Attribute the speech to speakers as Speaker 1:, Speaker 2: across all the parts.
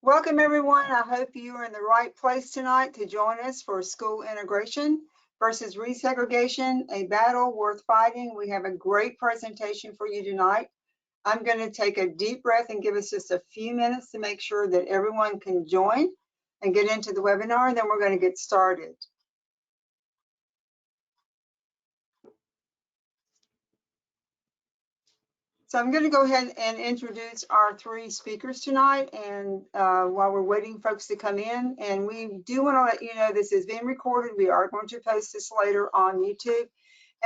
Speaker 1: Welcome everyone. I hope you are in the right place tonight to join us for school integration versus resegregation, a battle worth fighting. We have a great presentation for you tonight. I'm going to take a deep breath and give us just a few minutes to make sure that everyone can join and get into the webinar, and then we're going to get started. So I'm going to go ahead and introduce our three speakers tonight, and while we're waiting folks to come in, and we do want to let you know this is being recorded. We are going to post this later on YouTube,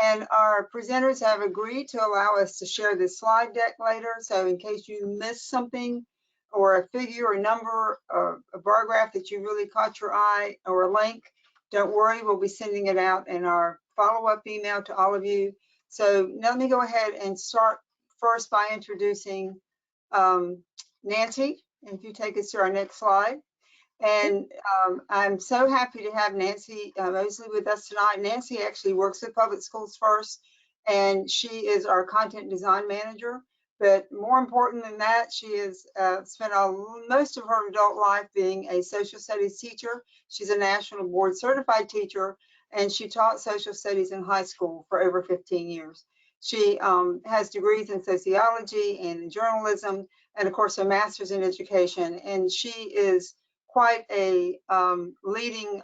Speaker 1: and our presenters have agreed to allow us to share this slide deck later. So in case you missed something or a figure or a number or a bar graph that you really caught your eye or a link, don't worry, we'll be sending it out in our follow-up email to all of you. So let me go ahead and start first by introducing Nancy, and if you take us to our next slide. And I'm so happy to have Nancy Mosley with us tonight. Nancy actually works with Public Schools First, and she is our content design manager. But more important than that, she has spent most of her adult life being a social studies teacher. She's a national board certified teacher, and she taught social studies in high school for over 15 years. She has degrees in sociology and in journalism, and of course a master's in education. And she is quite a leading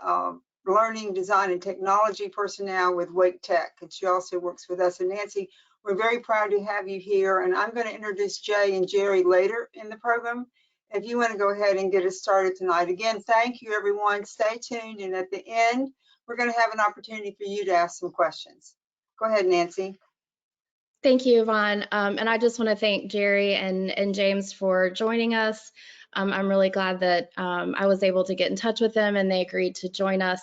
Speaker 1: learning, design, and technology personnel with Wake Tech. And she also works with us. And Nancy, we're very proud to have you here. And I'm going to introduce Jay and Jerry later in the program. If you want to go ahead and get us started tonight. Again, thank you, everyone. Stay tuned. And at the end, we're going to have an opportunity for you to ask some questions. Go ahead, Nancy.
Speaker 2: Thank you, Yvonne. And I just want to thank Jerry and James for joining us. I'm really glad that I was able to get in touch with them and they agreed to join us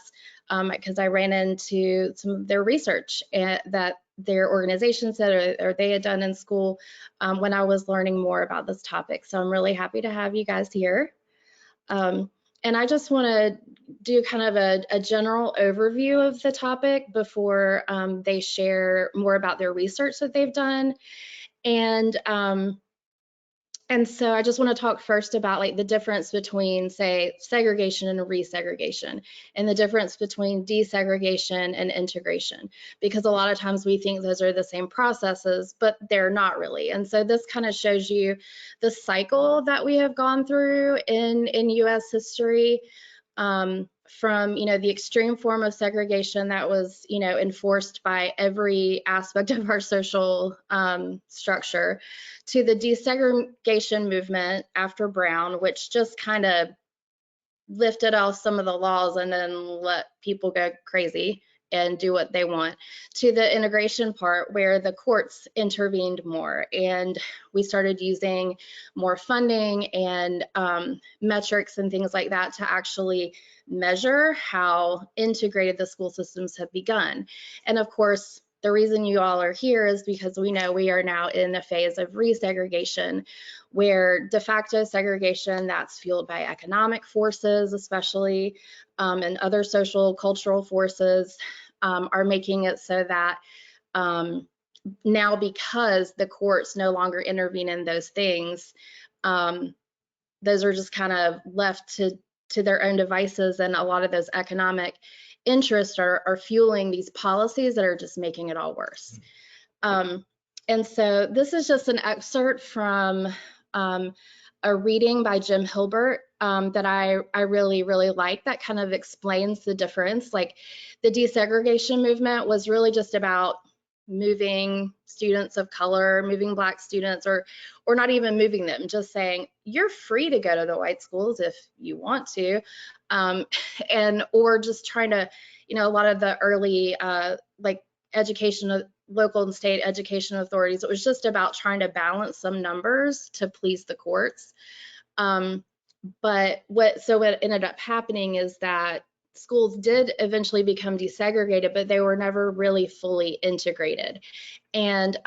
Speaker 2: because I ran into some of their research that their organization said or they had done in school when I was learning more about this topic. So I'm really happy to have you guys here. And I just want to do kind of a general overview of the topic before they share more about their research that they've done. And so I just want to talk first about like the difference between, say, segregation and resegregation, and the difference between desegregation and integration, because a lot of times we think those are the same processes, but they're not really. And so this kind of shows you the cycle that we have gone through in US history, from the extreme form of segregation that was enforced by every aspect of our social structure, to the desegregation movement after Brown, which just kind of lifted off some of the laws and then let people go crazy and do what they want, to the integration part where the courts intervened more and we started using more funding and metrics and things like that to actually measure how integrated the school systems have begun. And of course, the reason you all are here is because we know we are now in a phase of resegregation, where de facto segregation that's fueled by economic forces, especially, and other social cultural forces are making it so that now, because the courts no longer intervene in those things, those are just kind of left to their own devices, and a lot of those economic interests are fueling these policies that are just making it all worse. And so this is just an excerpt from a reading by Jim Hilbert that I really, really like, that kind of explains the difference. Like, the desegregation movement was really just about moving students of color, moving Black students, or not even moving them, just saying you're free to go to the white schools if you want to, or just trying to, a lot of the early like education, local and state education authorities, it was just about trying to balance some numbers to please the courts. But what ended up happening is that schools did eventually become desegregated, but they were never really fully integrated. And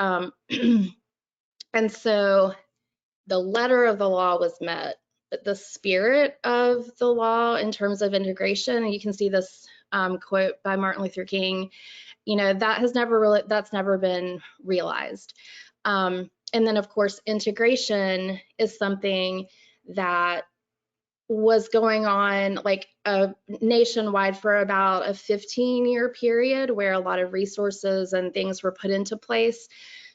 Speaker 2: and so the letter of the law was met, but the spirit of the law in terms of integration, and you can see this quote by Martin Luther King, that's never been realized. And then of course, integration is something that was going on like nationwide for about a 15-year period where a lot of resources and things were put into place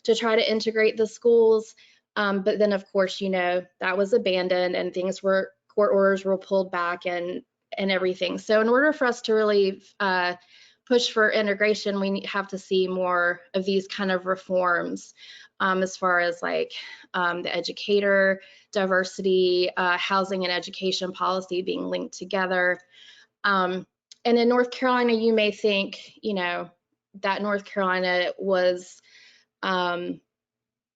Speaker 2: to try to integrate the schools. But then, of course, you know, that was abandoned and court orders were pulled back and everything. So in order for us to really push for integration, we have to see more of these kind of reforms as far as like the educator, diversity, housing and education policy being linked together. And in North Carolina, you may think, you know, that North Carolina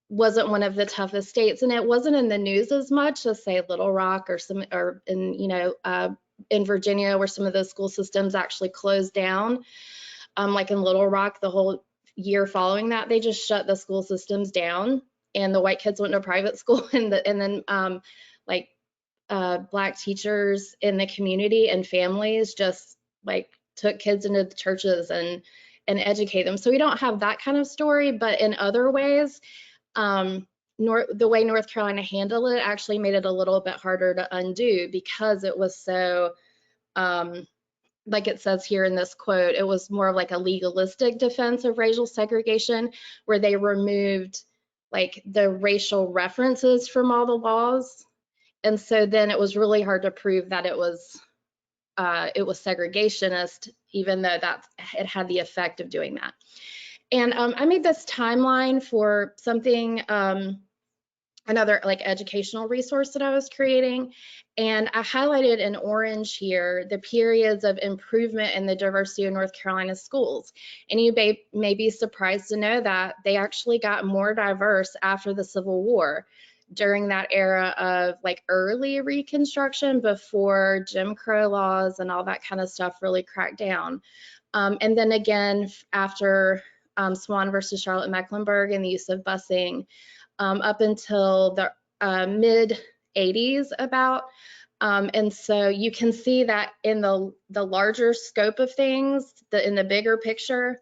Speaker 2: wasn't one of the toughest states, and it wasn't in the news as much as say Little Rock or in, you know, in Virginia, where some of those school systems actually closed down. Like in Little Rock, the whole year following that, they just shut the school systems down, and the white kids went to private school, and then like Black teachers in the community and families just like took kids into the churches and educate them. So we don't have that kind of story, but in other ways, the way North Carolina handled it actually made it a little bit harder to undo, because it was so, like it says here in this quote, it was more of like a legalistic defense of racial segregation, where they removed like the racial references from all the laws. And so then it was really hard to prove that it was segregationist, even though it had the effect of doing that. And I made this timeline for something, another like educational resource that I was creating. And I highlighted in orange here the periods of improvement in the diversity of North Carolina schools. And you may be surprised to know that they actually got more diverse after the Civil War, during that era of like early Reconstruction, before Jim Crow laws and all that kind of stuff really cracked down. And then again, after Swan versus Charlotte Mecklenburg and the use of busing, up until the mid 80s about. And so you can see that in the larger scope of things, in the bigger picture,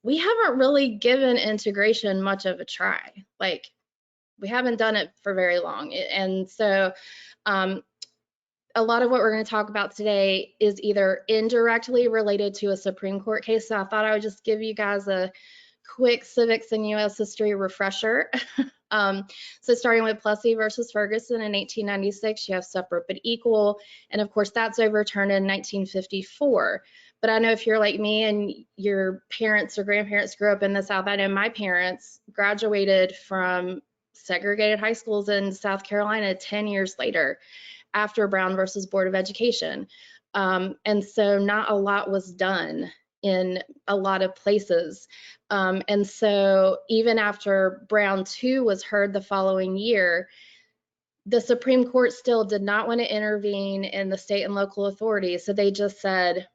Speaker 2: we haven't really given integration much of a try. Like, we haven't done it for very long. And so a lot of what we're going to talk about today is either indirectly related to a Supreme Court case. So I thought I would just give you guys a quick civics and U.S. history refresher. So starting with Plessy versus Ferguson in 1896, you have separate but equal. And of course, that's overturned in 1954. But I know if you're like me and your parents or grandparents grew up in the South, I know my parents graduated from segregated high schools in South Carolina 10 years later, after Brown versus Board of Education. And so not a lot was done in a lot of places. And so even after Brown 2 was heard the following year, the Supreme Court still did not want to intervene in the state and local authorities. So they just said,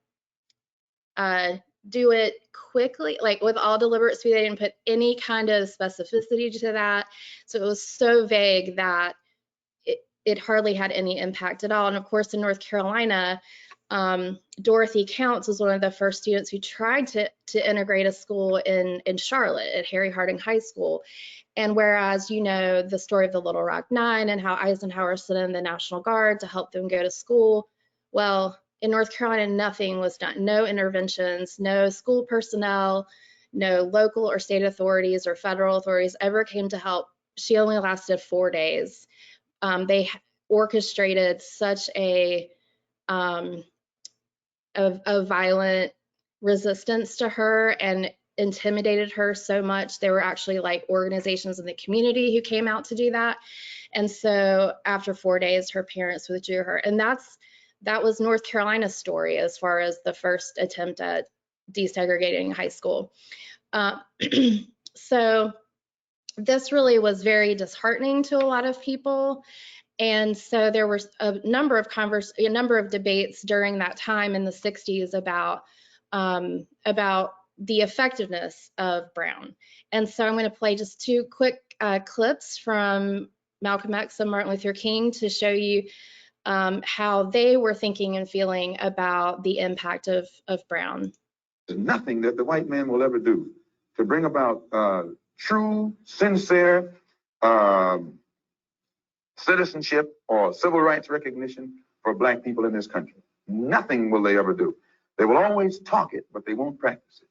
Speaker 2: do it quickly, like with all deliberate speed. They didn't put any kind of specificity to that. So it was so vague that it hardly had any impact at all. And of course, in North Carolina, Dorothy Counts was one of the first students who tried to integrate a school in Charlotte at Harry Harding High School. And whereas, you know, the story of the Little Rock Nine and how Eisenhower sent in the National Guard to help them go to school, well, in North Carolina, nothing was done. No interventions, no school personnel, no local or state authorities or federal authorities ever came to help. She only lasted 4 days. They orchestrated such a violent resistance to her and intimidated her so much. There were actually like organizations in the community who came out to do that. And so after 4 days, her parents withdrew her. And that was North Carolina's story as far as the first attempt at desegregating high school. So this really was very disheartening to a lot of people. And so there was a number of debates during that time in the 60s about the effectiveness of Brown. And so I'm going to play just 2 quick clips from Malcolm X and Martin Luther King to show you how they were thinking and feeling about the impact of Brown.
Speaker 3: There's nothing that the white man will ever do to bring about true, sincere citizenship or civil rights recognition for black people in this country. Nothing will they ever do. They will always talk it, but they won't practice it.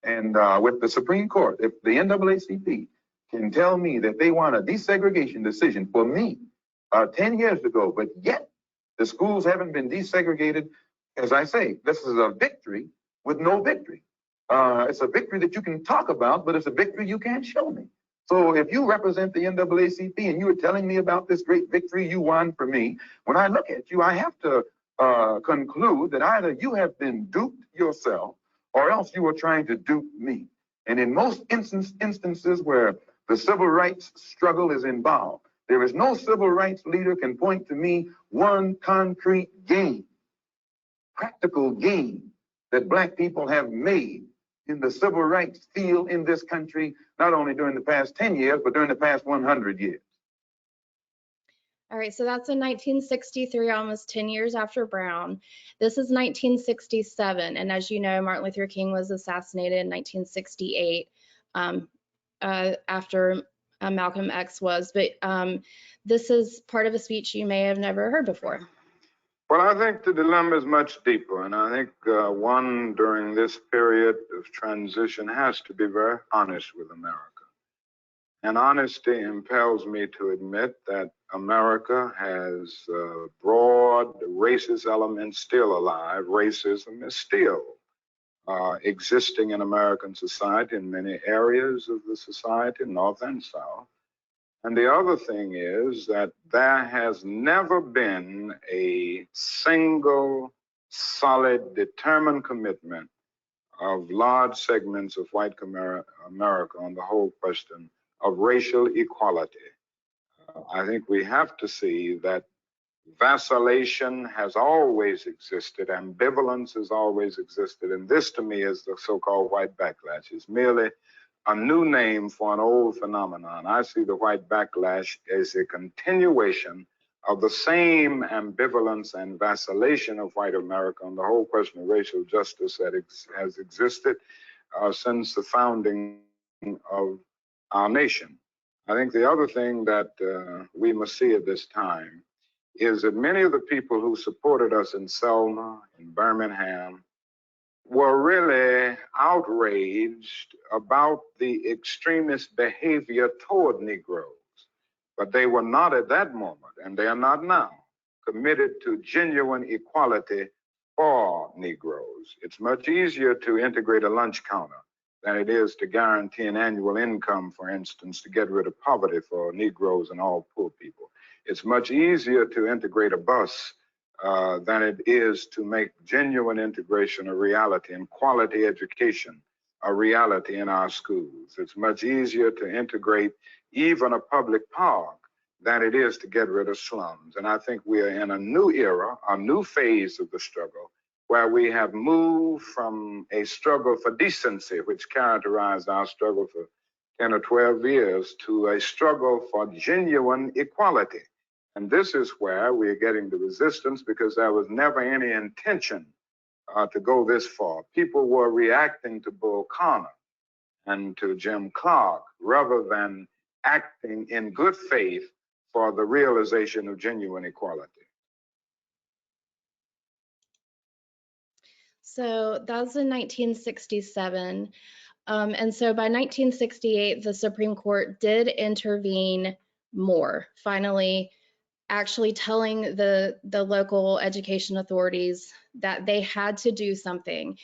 Speaker 3: And with the Supreme Court, if the NAACP can tell me that they want a desegregation decision for me 10 years ago, but yet the schools haven't been desegregated, as I say, this is a victory with no victory. It's a victory that you can talk about, but it's a victory you can't show me. So if you represent the NAACP and you are telling me about this great victory you won for me, when I look at you, I have to conclude that either you have been duped yourself or else you are trying to dupe me. And in most instances where the civil rights struggle is involved, there is no civil rights leader can point to me one concrete gain, practical gain that black people have made in the civil rights field in this country, not only during the past 10 years, but during the past 100 years.
Speaker 2: All right, so that's in 1963, almost 10 years after Brown. This is 1967, and as you know, Martin Luther King was assassinated in 1968 after Malcolm X was, but this is part of a speech you may have never heard before.
Speaker 4: Well, I think the dilemma is much deeper, and I think one during this period of transition has to be very honest with America. And honesty impels me to admit that America has broad racist elements still alive. Racism is still existing in American society in many areas of the society, North and South. And the other thing is that there has never been a single, solid, determined commitment of large segments of white America on the whole question of racial equality. I think we have to see that vacillation has always existed, ambivalence has always existed, and this to me is the so-called white backlash. It's merely a new name for an old phenomenon. I see the white backlash as a continuation of the same ambivalence and vacillation of white America on the whole question of racial justice that has existed since the founding of our nation. I think the other thing that we must see at this time is that many of the people who supported us in Selma, in Birmingham, were really outraged about the extremist behavior toward Negroes. But they were not at that moment, and they are not now, committed to genuine equality for Negroes. It's much easier to integrate a lunch counter than it is to guarantee an annual income, for instance, to get rid of poverty for Negroes and all poor people. It's much easier to integrate a bus than it is to make genuine integration a reality and quality education a reality in our schools. It's much easier to integrate even a public park than it is to get rid of slums. And I think we are in a new era, a new phase of the struggle, where we have moved from a struggle for decency, which characterized our struggle for 10 or 12 years, to a struggle for genuine equality. And this is where we are getting the resistance, because there was never any intention to go this far. People were reacting to Bull Connor and to Jim Clark rather than acting in good faith for the realization of genuine equality.
Speaker 2: So that was in 1967. And so by 1968, the Supreme Court did intervene more, finally actually telling the local education authorities that they had to do something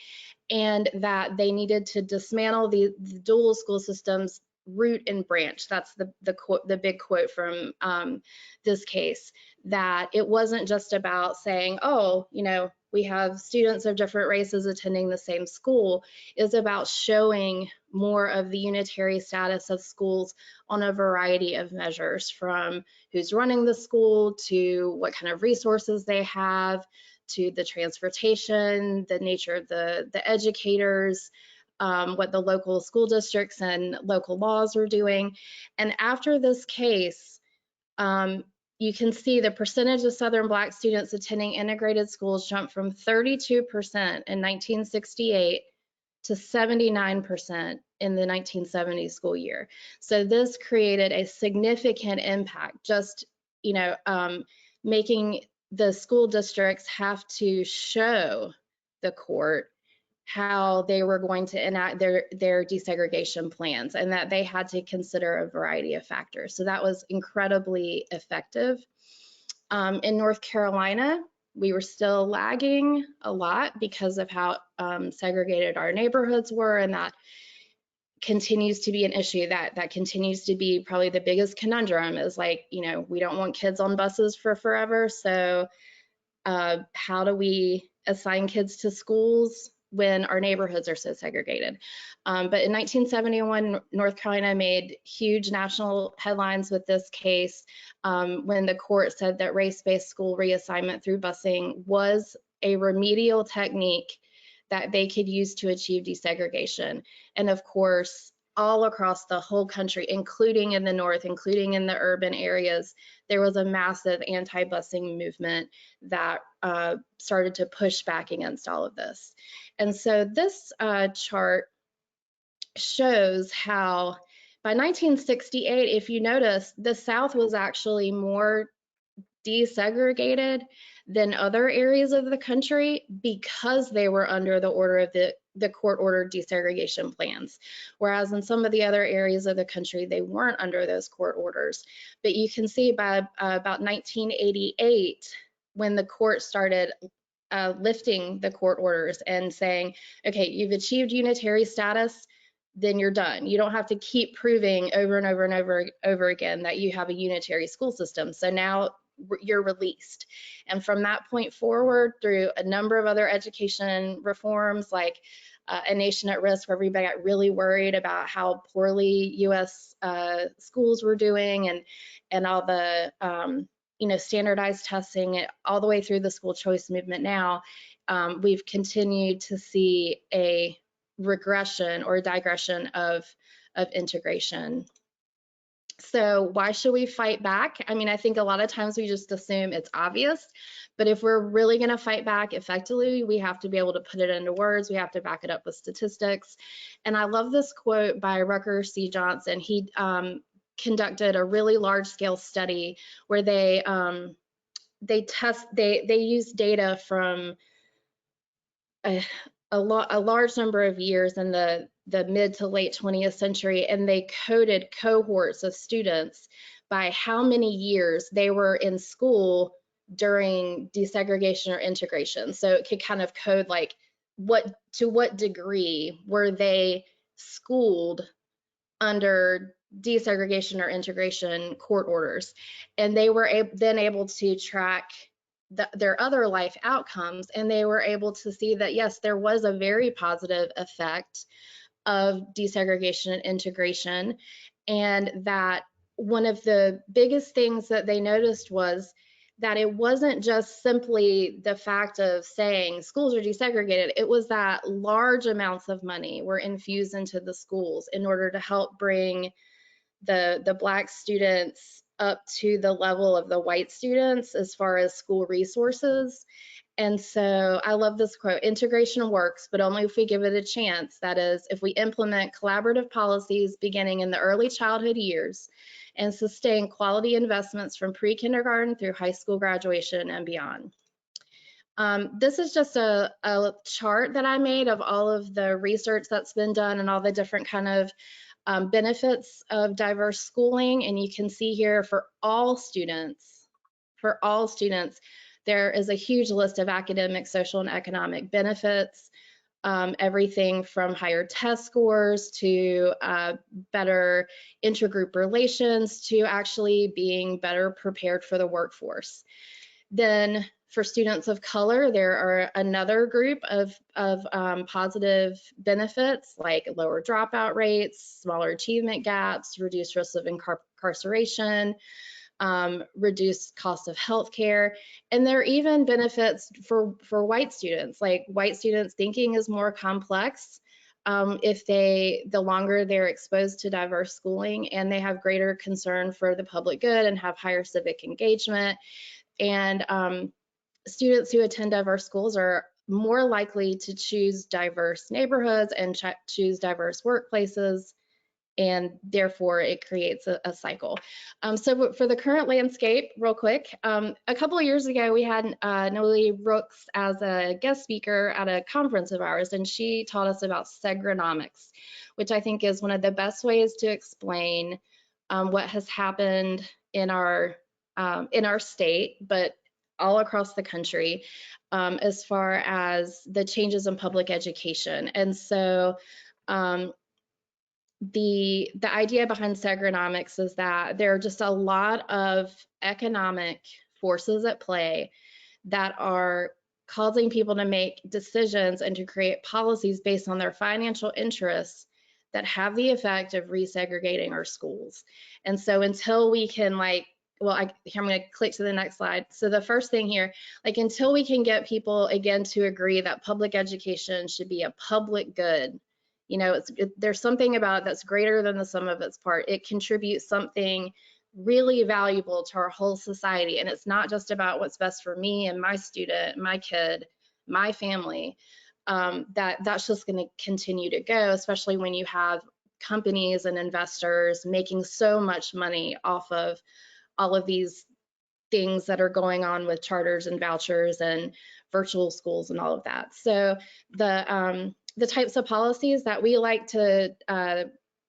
Speaker 2: and that they needed to dismantle the dual school systems root and branch. That's the big quote from this case, that it wasn't just about saying, oh, you know, we have students of different races attending the same school. It's about showing more of the unitary status of schools on a variety of measures, from who's running the school to what kind of resources they have, to the transportation, the nature of the educators, what the local school districts and local laws are doing. And after this case, you can see the percentage of Southern Black students attending integrated schools jumped from 32% in 1968 to 79% in the 1970 school year. So this created a significant impact, just, you know, making the school districts have to show the court how they were going to enact their desegregation plans, and that they had to consider a variety of factors. So that was incredibly effective. In North Carolina, we were still lagging a lot because of how segregated our neighborhoods were, and that continues to be an issue. That continues to be probably the biggest conundrum, is like, you know, we don't want kids on buses for forever, so how do we assign kids to schools when our neighborhoods are so segregated? But in 1971, North Carolina made huge national headlines with this case when the court said that race-based school reassignment through busing was a remedial technique that they could use to achieve desegregation. And of course, all across the whole country, including in the North, including in the urban areas, there was a massive anti-busing movement that started to push back against all of this. And so this chart shows how by 1968, if you notice, the South was actually more desegregated than other areas of the country because they were under the order of the court-ordered desegregation plans, whereas in some of the other areas of the country, they weren't under those court orders. But you can see by about 1988, when the court started lifting the court orders and saying, okay, you've achieved unitary status, then you're done. You don't have to keep proving over and over and over again that you have a unitary school system. So now you're released. And from that point forward, through a number of other education reforms, like A Nation at Risk, where everybody got really worried about how poorly U.S. schools were doing, and all the standardized testing, all the way through the school choice movement now, we've continued to see a regression or a digression of integration. So why should we fight back? I mean, I think a lot of times we just assume it's obvious, but if we're really going to fight back effectively, we have to be able to put it into words. We have to back it up with statistics. And I love this quote by Rucker C. Johnson. He conducted a really large-scale study where they used data from a large number of years in the mid to late 20th century, and they coded cohorts of students by how many years they were in school during desegregation or integration. So it could kind of code like to what degree were they schooled under desegregation or integration court orders. And they were then able to track their other life outcomes, and they were able to see that, yes, there was a very positive effect of desegregation and integration, and that one of the biggest things that they noticed was that it wasn't just simply the fact of saying schools are desegregated, it was that large amounts of money were infused into the schools in order to help bring the Black students up to the level of the white students as far as school resources. And so I love this quote: integration works, but only if we give it a chance. That is, if we implement collaborative policies beginning in the early childhood years and sustain quality investments from pre-kindergarten through high school graduation and beyond. This is just a chart that I made of all of the research that's been done and all the different kind of benefits of diverse schooling. And you can see here for all students, there is a huge list of academic, social, and economic benefits, everything from higher test scores to better intergroup relations to actually being better prepared for the workforce. Then for students of color, there are another group of positive benefits like lower dropout rates, smaller achievement gaps, reduced risk of incarceration, reduced cost of healthcare. And there are even benefits for white students. Like, white students' thinking is more complex if the longer they're exposed to diverse schooling, and they have greater concern for the public good and have higher civic engagement. And students who attend diverse schools are more likely to choose diverse neighborhoods and choose diverse workplaces and therefore it creates a cycle. So for the current landscape, real quick, a couple of years ago, we had Nolie Brooks as a guest speaker at a conference of ours, and she taught us about segronomics, which I think is one of the best ways to explain what has happened in our state, but all across the country, as far as the changes in public education. And so the idea behind segronomics is that there are just a lot of economic forces at play that are causing people to make decisions and to create policies based on their financial interests that have the effect of resegregating our schools. And so until we can I'm going to click to the next slide. So the first thing here, until we can get people again to agree that public education should be a public good, there's something about it that's greater than the sum of its part. It contributes something really valuable to our whole society. And it's not just about what's best for me and my student, my kid, my family. That's just going to continue to go, especially when you have companies and investors making so much money off of all of these things that are going on with charters and vouchers and virtual schools and all of that. So the types of policies that we like to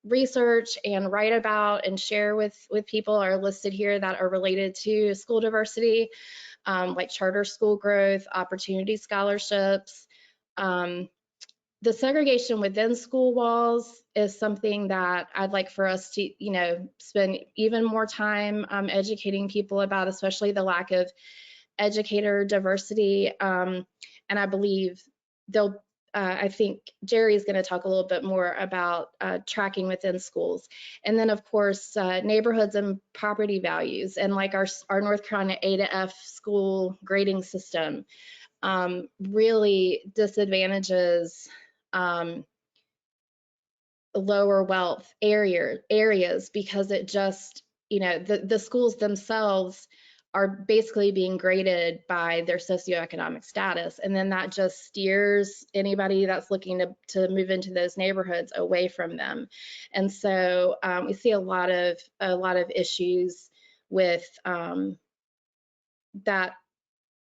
Speaker 2: research and write about and share with people are listed here that are related to school diversity, like charter school growth, opportunity scholarships. The segregation within school walls is something that I'd like for us to, spend even more time educating people about, especially the lack of educator diversity. And I believe I think Jerry is going to talk a little bit more about tracking within schools. And then, of course, neighborhoods and property values, and like our North Carolina A to F school grading system really disadvantages lower wealth areas because it just, the schools themselves are basically being graded by their socioeconomic status. And then that just steers anybody that's looking to move into those neighborhoods away from them. And so we see a lot of issues with that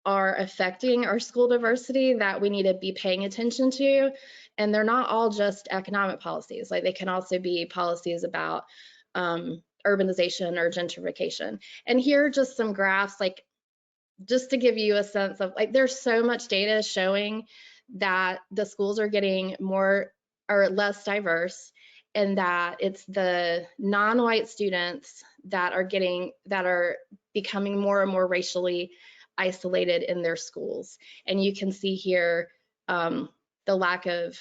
Speaker 2: are affecting our school diversity that we need to be paying attention to. And they're not all just economic policies. They can also be policies about urbanization or gentrification. And here are just some graphs, just to give you a sense of, there's so much data showing that the schools are getting more or less diverse, and that it's the non-white students that are becoming more and more racially isolated in their schools. And you can see here the lack of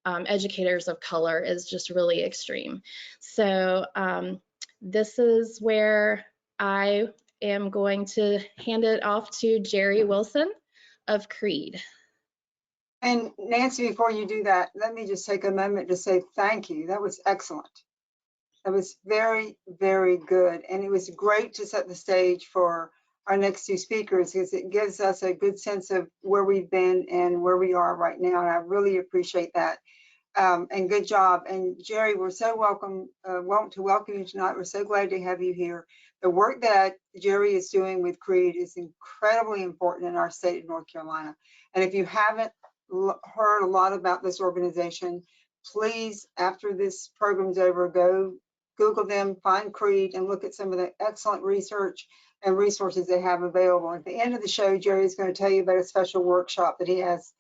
Speaker 2: educators of color is just really extreme. So this is where I am going to hand it off to Jerry Wilson of CREED.
Speaker 1: And Nancy, before you do that, let me just take a moment to say thank you. That was excellent. That was very, very good. And it was great to set the stage for our next two speakers, because it gives us a good sense of where we've been and where we are right now. And I really appreciate that. And good job. And Jerry, we're so want to welcome you tonight. We're so glad to have you here. The work that Jerry is doing with CREED is incredibly important in our state of North Carolina. And if you haven't heard a lot about this organization, please, after this program's over, go Google them, find CREED, and look at some of the excellent research and resources they have available. At the end of the show, Jerry is going to tell you about a special workshop that he has,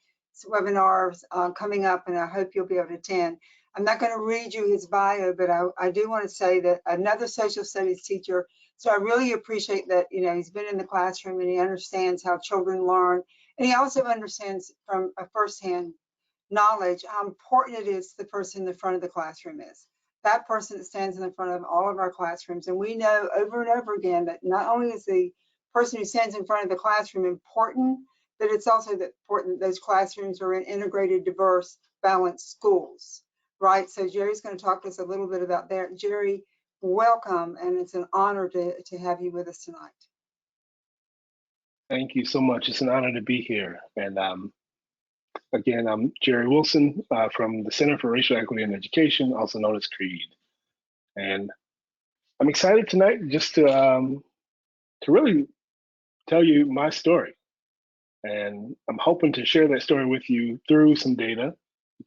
Speaker 1: webinars coming up, and I hope you'll be able to attend. I'm not going to read you his bio, but I do want to say that another social studies teacher, so I really appreciate that, he's been in the classroom and he understands how children learn, and he also understands from a firsthand knowledge how important it is the person in the front of the classroom is. That person that stands in the front of all of our classrooms. And we know over and over again that not only is the person who stands in front of the classroom important, but it's also important that those classrooms are in integrated, diverse, balanced schools, right? So Jerry's going to talk to us a little bit about that. Jerry, welcome, and it's an honor to have you with us tonight.
Speaker 5: Thank you so much. It's an honor to be here. And again, I'm Jerry Wilson from the Center for Racial Equity in Education, also known as CREED. And I'm excited tonight just to really tell you my story. And I'm hoping to share that story with you through some data,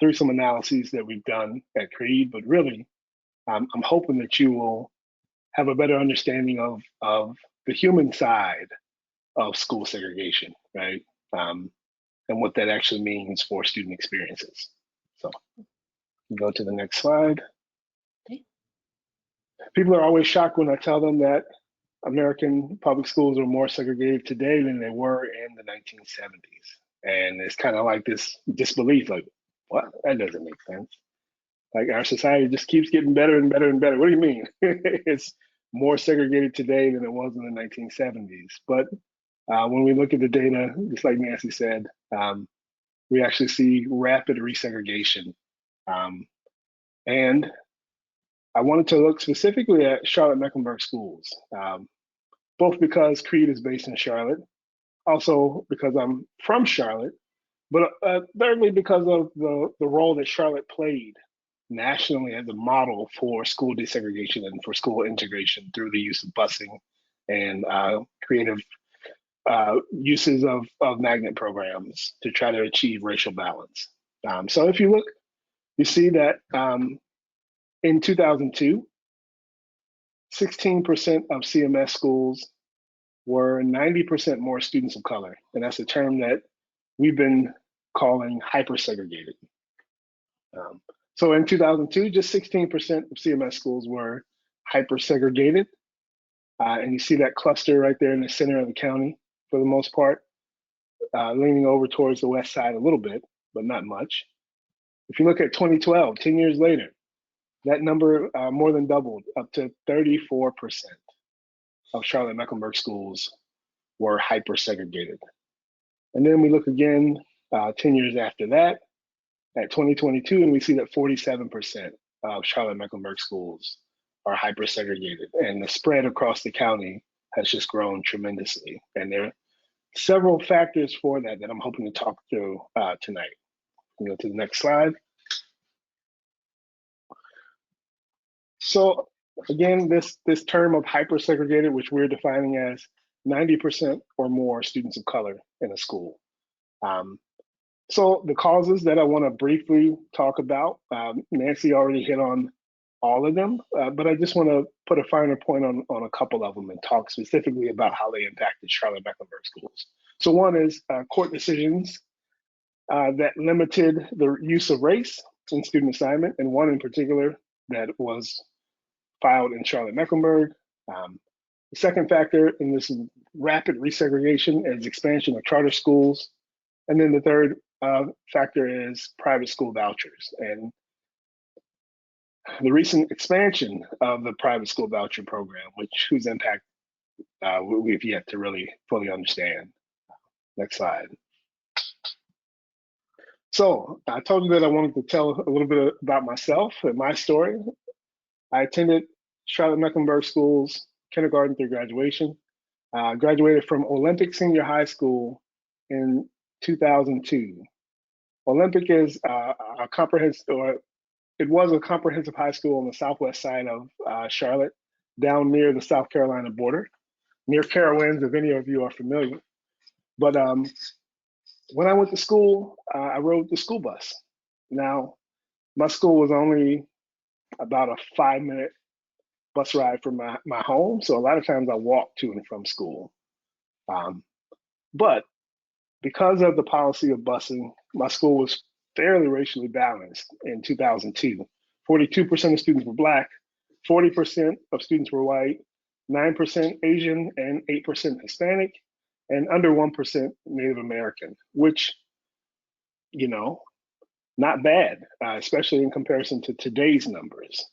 Speaker 5: through some analyses that we've done at Creed, but really, I'm hoping that you will have a better understanding of the human side of school segregation, right? And what that actually means for student experiences. So go to the next slide.
Speaker 2: Okay.
Speaker 5: People are always shocked when I tell them that American public schools are more segregated today than they were in the 1970s. And it's kind of like this disbelief, like, what? That doesn't make sense. Like our society just keeps getting better and better and better. What do you mean? It's more segregated today than it was in the 1970s. But when we look at the data, just like Nancy said, we actually see rapid resegregation. And I wanted to look specifically at Charlotte-Mecklenburg schools, both because Creed is based in Charlotte, also because I'm from Charlotte, but thirdly because of the role that Charlotte played nationally as a model for school desegregation and for school integration through the use of busing and creative uses of magnet programs to try to achieve racial balance. So if you look, you see that in 2002, 16% of CMS schools were 90% more students of color. And that's a term that we've been calling hyper-segregated. So in 2002, just 16% of CMS schools were hyper-segregated. And you see that cluster right there in the center of the county for the most part, leaning over towards the west side a little bit, but not much. If you look at 2012, 10 years later, that number more than doubled, up to 34% of Charlotte-Mecklenburg schools were hyper-segregated. And then we look again 10 years after that at 2022, and we see that 47% of Charlotte-Mecklenburg schools are hyper-segregated. And the spread across the county has just grown tremendously. And there are several factors for that I'm hoping to talk through tonight. We'll go to the next slide. So again, this term of hyper-segregated, which we're defining as 90% or more students of color in a school. So the causes that I want to briefly talk about, Nancy already hit on all of them, but I just want to put a finer point on a couple of them and talk specifically about how they impacted Charlotte-Mecklenburg schools. So one is court decisions that limited the use of race in student assignment, and one in particular that was filed in Charlotte-Mecklenburg. The second factor in this rapid resegregation is expansion of charter schools. And then the third factor is private school vouchers. And the recent expansion of the private school voucher program, whose impact we've yet to really fully understand. Next slide. So I told you that I wanted to tell a little bit about myself and my story. I attended Charlotte-Mecklenburg schools, kindergarten through graduation. Graduated from Olympic Senior High School in 2002. Olympic is a comprehensive, or it was a comprehensive high school on the southwest side of Charlotte, down near the South Carolina border, near Carowinds, if any of you are familiar. But when I went to school, I rode the school bus. Now, my school was only about a 5-minute bus ride from my home, so a lot of times I walked to and from school. But because of the policy of busing, my school was fairly racially balanced in 2002. 42% of students were Black, 40% of students were white, 9% Asian, and 8% Hispanic, and under 1% Native American, which, you know, not bad, especially in comparison to today's numbers.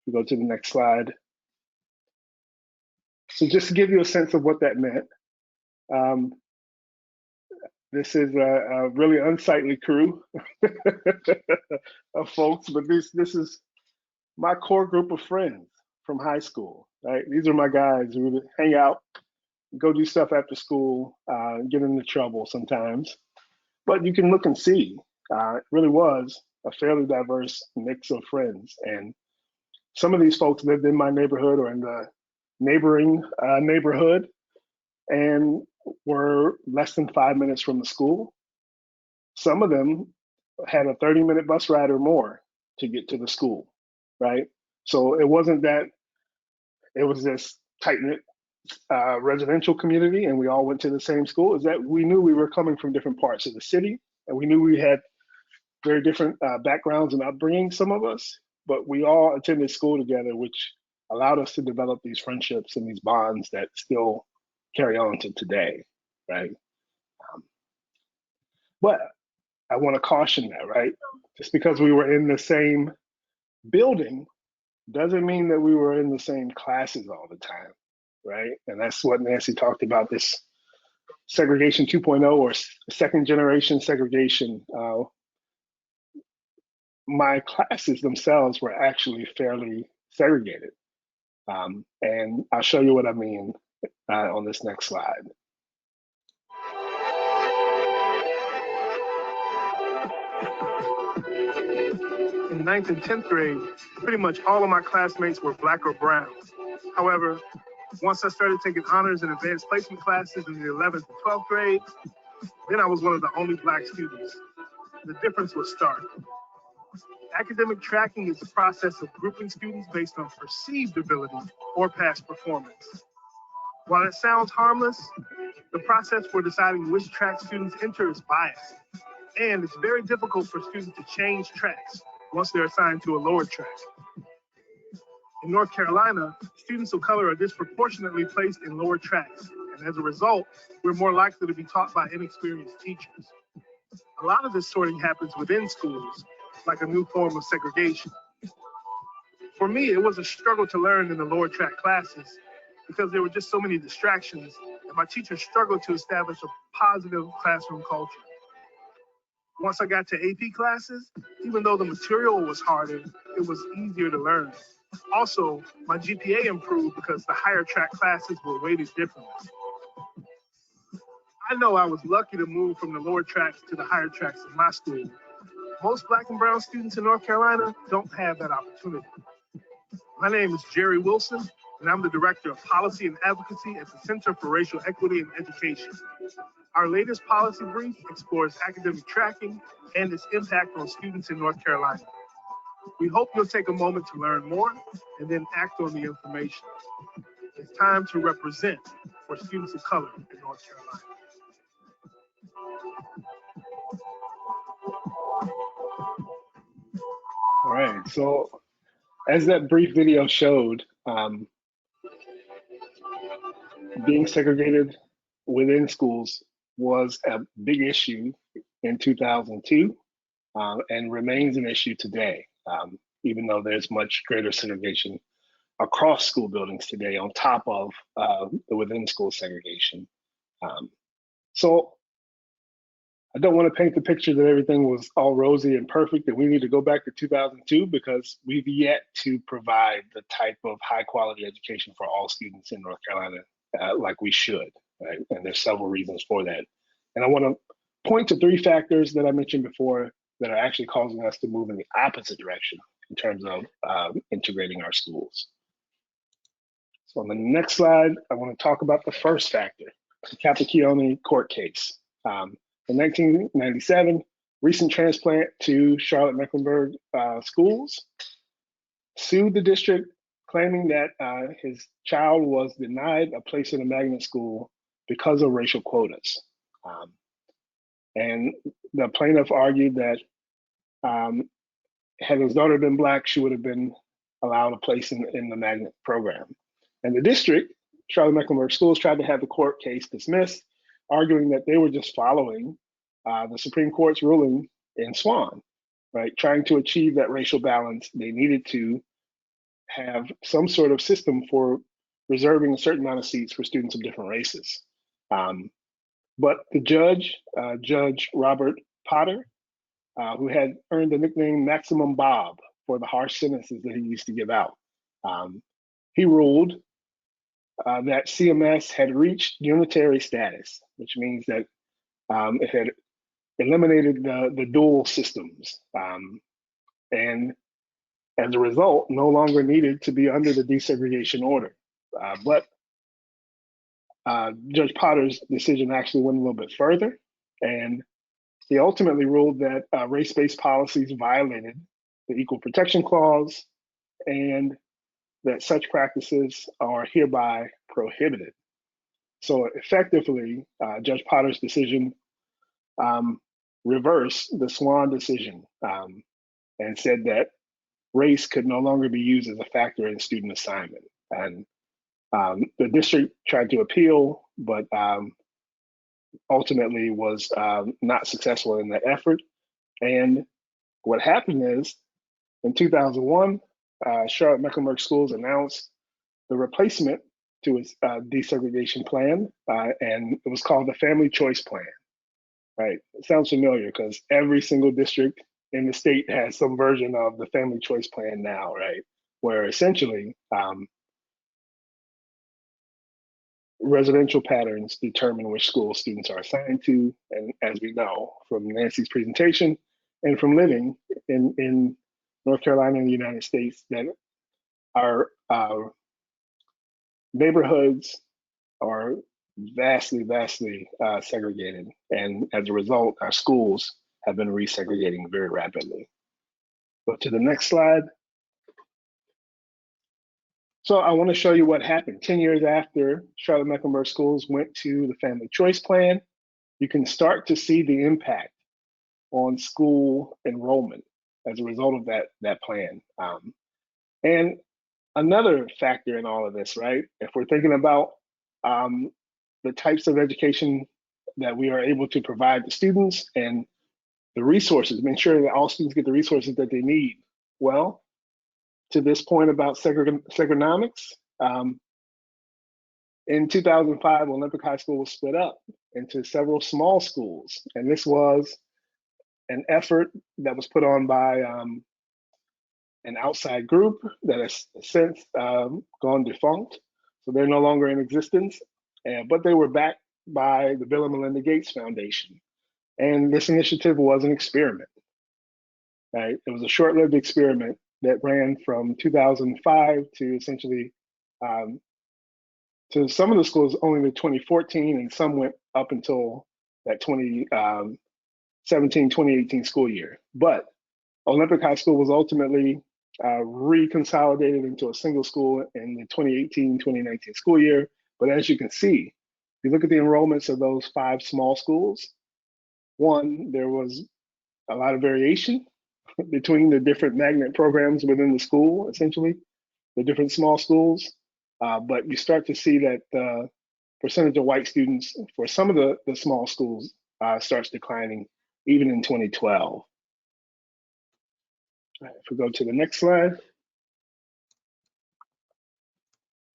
Speaker 5: We go to the next slide. So just to give you a sense of what that meant, this is a really unsightly crew of folks, but this is my core group of friends from high school, right? These are my guys who would hang out, go do stuff after school, get into trouble sometimes. But you can look and see, it really was a fairly diverse mix of friends. And Some of these folks lived in my neighborhood or in the neighboring neighborhood and were less than 5 minutes from the school. Some of them had a 30-minute bus ride or more to get to the school, right? So it wasn't that it was this tight-knit residential community and we all went to the same school. Is that we knew we were coming from different parts of the city and we knew we had very different backgrounds and upbringing, some of us, but we all attended school together, which allowed us to develop these friendships and these bonds that still carry on to today, right? But I want to caution that, right? Just because we were in the same building doesn't mean that we were in the same classes all the time, right? And that's what Nancy talked about, this segregation 2.0 or second generation segregation. My classes themselves were actually fairly segregated. And I'll show you what I mean on this next slide. In 9th and 10th grade, pretty much all of my classmates were Black or brown. However, once I started taking honors and advanced placement classes in the 11th and 12th grade, then I was one of the only Black students. The difference was stark. Academic tracking is the process of grouping students based on perceived ability or past performance. While it sounds harmless, the process for deciding which track students enter is biased, and it's very difficult for students to change tracks once they're assigned to a lower track. In North Carolina, students of color are disproportionately placed in lower tracks, and as a result, we're more likely to be taught by inexperienced teachers. A lot of this sorting happens within schools, like a new form of segregation. For me, it was a struggle to learn in the lower track classes because there were just so many distractions, and my teachers struggled to establish a positive classroom culture. Once I got to AP classes, even though the material was harder, it was easier to learn. Also, my GPA improved because the higher track classes were weighted differently. I know I was lucky to move from the lower tracks to the higher tracks in my school. Most Black and brown students in North Carolina don't have that opportunity. My name is Jerry Wilson, and I'm the Director of Policy and Advocacy at the Center for Racial Equity in Education. Our latest policy brief explores academic tracking and its impact on students in North Carolina. We hope you'll take a moment to learn more and then act on the information. It's time to represent for students of color in North Carolina. All right, so as that brief video showed, being segregated within schools was a big issue in 2002 and remains an issue today, even though there's much greater segregation across school buildings today on top of the within school segregation. So I don't want to paint the picture that everything was all rosy and perfect, that we need to go back to 2002 because we've yet to provide the type of high quality education for all students in North Carolina like we should, right? And there's several reasons for that. And I want to point to 3 factors that I mentioned before that are actually causing us to move in the opposite direction in terms of integrating our schools. So on the next slide, I want to talk about the first factor, the Capacchione court case. In 1997, recent transplant to Charlotte-Mecklenburg schools sued the district, claiming that his child was denied a place in a magnet school because of racial quotas. And the plaintiff argued that had his daughter been Black, she would have been allowed a place in the magnet program. And the district, Charlotte-Mecklenburg Schools, tried to have the court case dismissed, arguing that they were just following the Supreme Court's ruling in Swan, right? Trying to achieve that racial balance, they needed to have some sort of system for reserving a certain amount of seats for students of different races. But the judge, Judge Robert Potter, who had earned the nickname Maximum Bob for the harsh sentences that he used to give out, he ruled that CMS had reached unitary status, which means that it had eliminated the dual systems. And as a result, no longer needed to be under the desegregation order. But Judge Potter's decision actually went a little bit further, and he ultimately ruled that race-based policies violated the Equal Protection Clause and that such practices are hereby prohibited. So effectively, Judge Potter's decision reversed the Swan decision and said that race could no longer be used as a factor in student assignment. And the district tried to appeal, but ultimately was not successful in that effort. And what happened is, in 2001, Charlotte-Mecklenburg Schools announced the replacement to its desegregation plan, and it was called the Family Choice Plan. Right? It sounds familiar because every single district in the state has some version of the Family Choice Plan now, right? Where essentially residential patterns determine which school students are assigned to, and as we know from Nancy's presentation and from living in North Carolina and the United States, that our neighborhoods are vastly segregated, and as a result, our schools have been resegregating very rapidly. Go to the next slide. So I want to show you what happened 10 years after Charlotte-Mecklenburg Schools went to the Family Choice Plan. You can start to see the impact on school enrollment as a result of that plan. And another factor in all of this, right? If we're thinking about the types of education that we are able to provide to students and the resources, make sure that all students get the resources that they need. Well, to this point about Segronomics, in 2005, Olympic High School was split up into several small schools. And this was an effort that was put on by an outside group that has since gone defunct. So they're no longer in existence, but they were backed by the Bill and Melinda Gates Foundation. And this initiative was an experiment, right? It was a short-lived experiment that ran from 2005 to essentially, to some of the schools only to 2014, and some went up until that 2017, 2018 school year. But Olympic High School was ultimately reconsolidated into a single school in the 2018, 2019 school year. But as you can see, if you look at the enrollments of those 5 small schools, one, there was a lot of variation between the different magnet programs within the school, essentially, the different small schools. But you start to see that the percentage of white students for some of the small schools starts declining even in 2012. If we go to the next slide.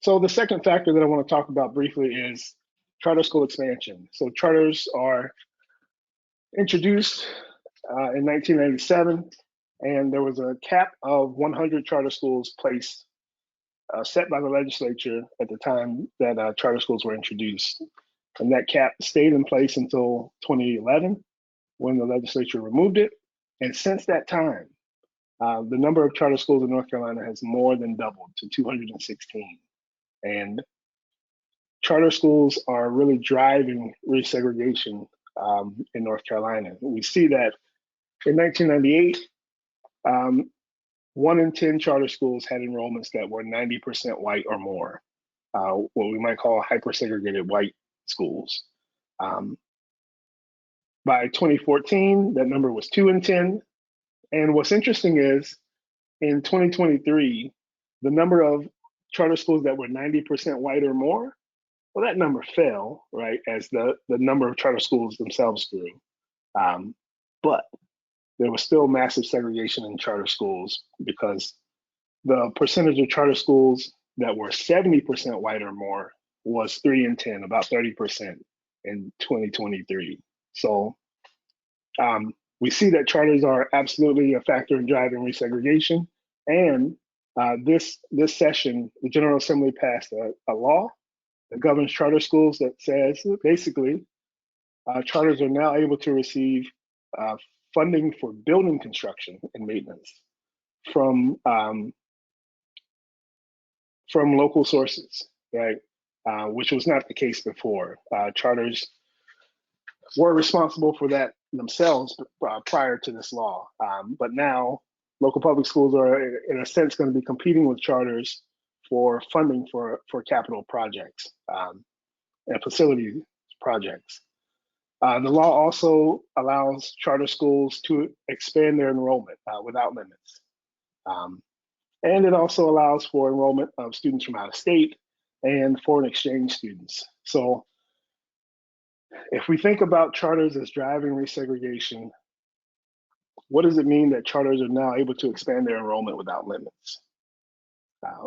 Speaker 5: So the second factor that I want to talk about briefly is charter school expansion. So charters are introduced in 1997, and there was a cap of 100 charter schools placed, set by the legislature at the time that charter schools were introduced. And that cap stayed in place until 2011, when the legislature removed it. And since that time, the number of charter schools in North Carolina has more than doubled to 216. And charter schools are really driving resegregation in North Carolina. We see that in 1998, 1 in 10 charter schools had enrollments that were 90% white or more, what we might call hyper-segregated white schools. By 2014, that number was 2 in 10. And what's interesting is in 2023, the number of charter schools that were 90% white or more, well, that number fell, right, as the number of charter schools themselves grew. But there was still massive segregation in charter schools because the percentage of charter schools that were 70% white or more was 3 in 10, about 30% in 2023. So we see that charters are absolutely a factor in driving resegregation. And this session, the General Assembly passed a law that governs charter schools that says basically charters are now able to receive funding for building construction and maintenance. from local sources, right? Which was not the case before. Charters were responsible for that themselves prior to this law, but now local public schools are, in a sense, going to be competing with charters for funding for capital projects and facility projects. The law also allows charter schools to expand their enrollment without limits. And it also allows for enrollment of students from out of state and foreign exchange students. So if we think about charters as driving resegregation, what does it mean that charters are now able to expand their enrollment without limits?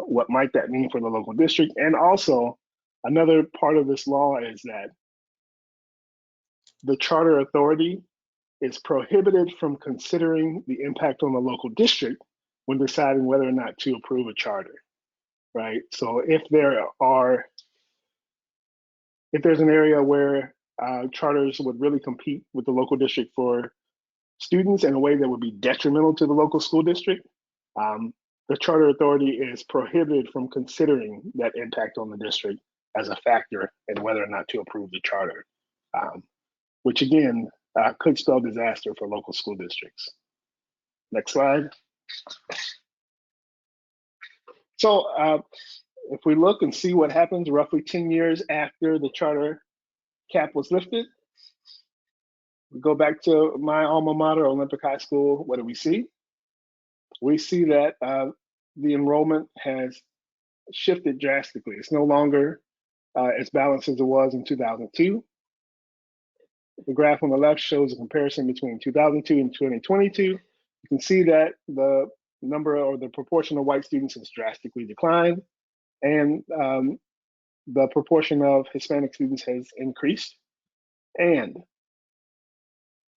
Speaker 5: What might that mean for the local district? And also, another part of this law is that the charter authority is prohibited from considering the impact on the local district when deciding whether or not to approve a charter, right? So if there's an area where charters would really compete with the local district for students in a way that would be detrimental to the local school district, the charter authority is prohibited from considering that impact on the district as a factor in whether or not to approve the charter, which again could spell disaster for local school districts. Next slide. So if we look and see what happens roughly 10 years after the charter cap was lifted, we go back to my alma mater, Olympic High School. What do we see? We see that the enrollment has shifted drastically. It's no longer as balanced as it was in 2002. The graph on the left shows a comparison between 2002 and 2022. You can see that the number or the proportion of white students has drastically declined, and the proportion of Hispanic students has increased. And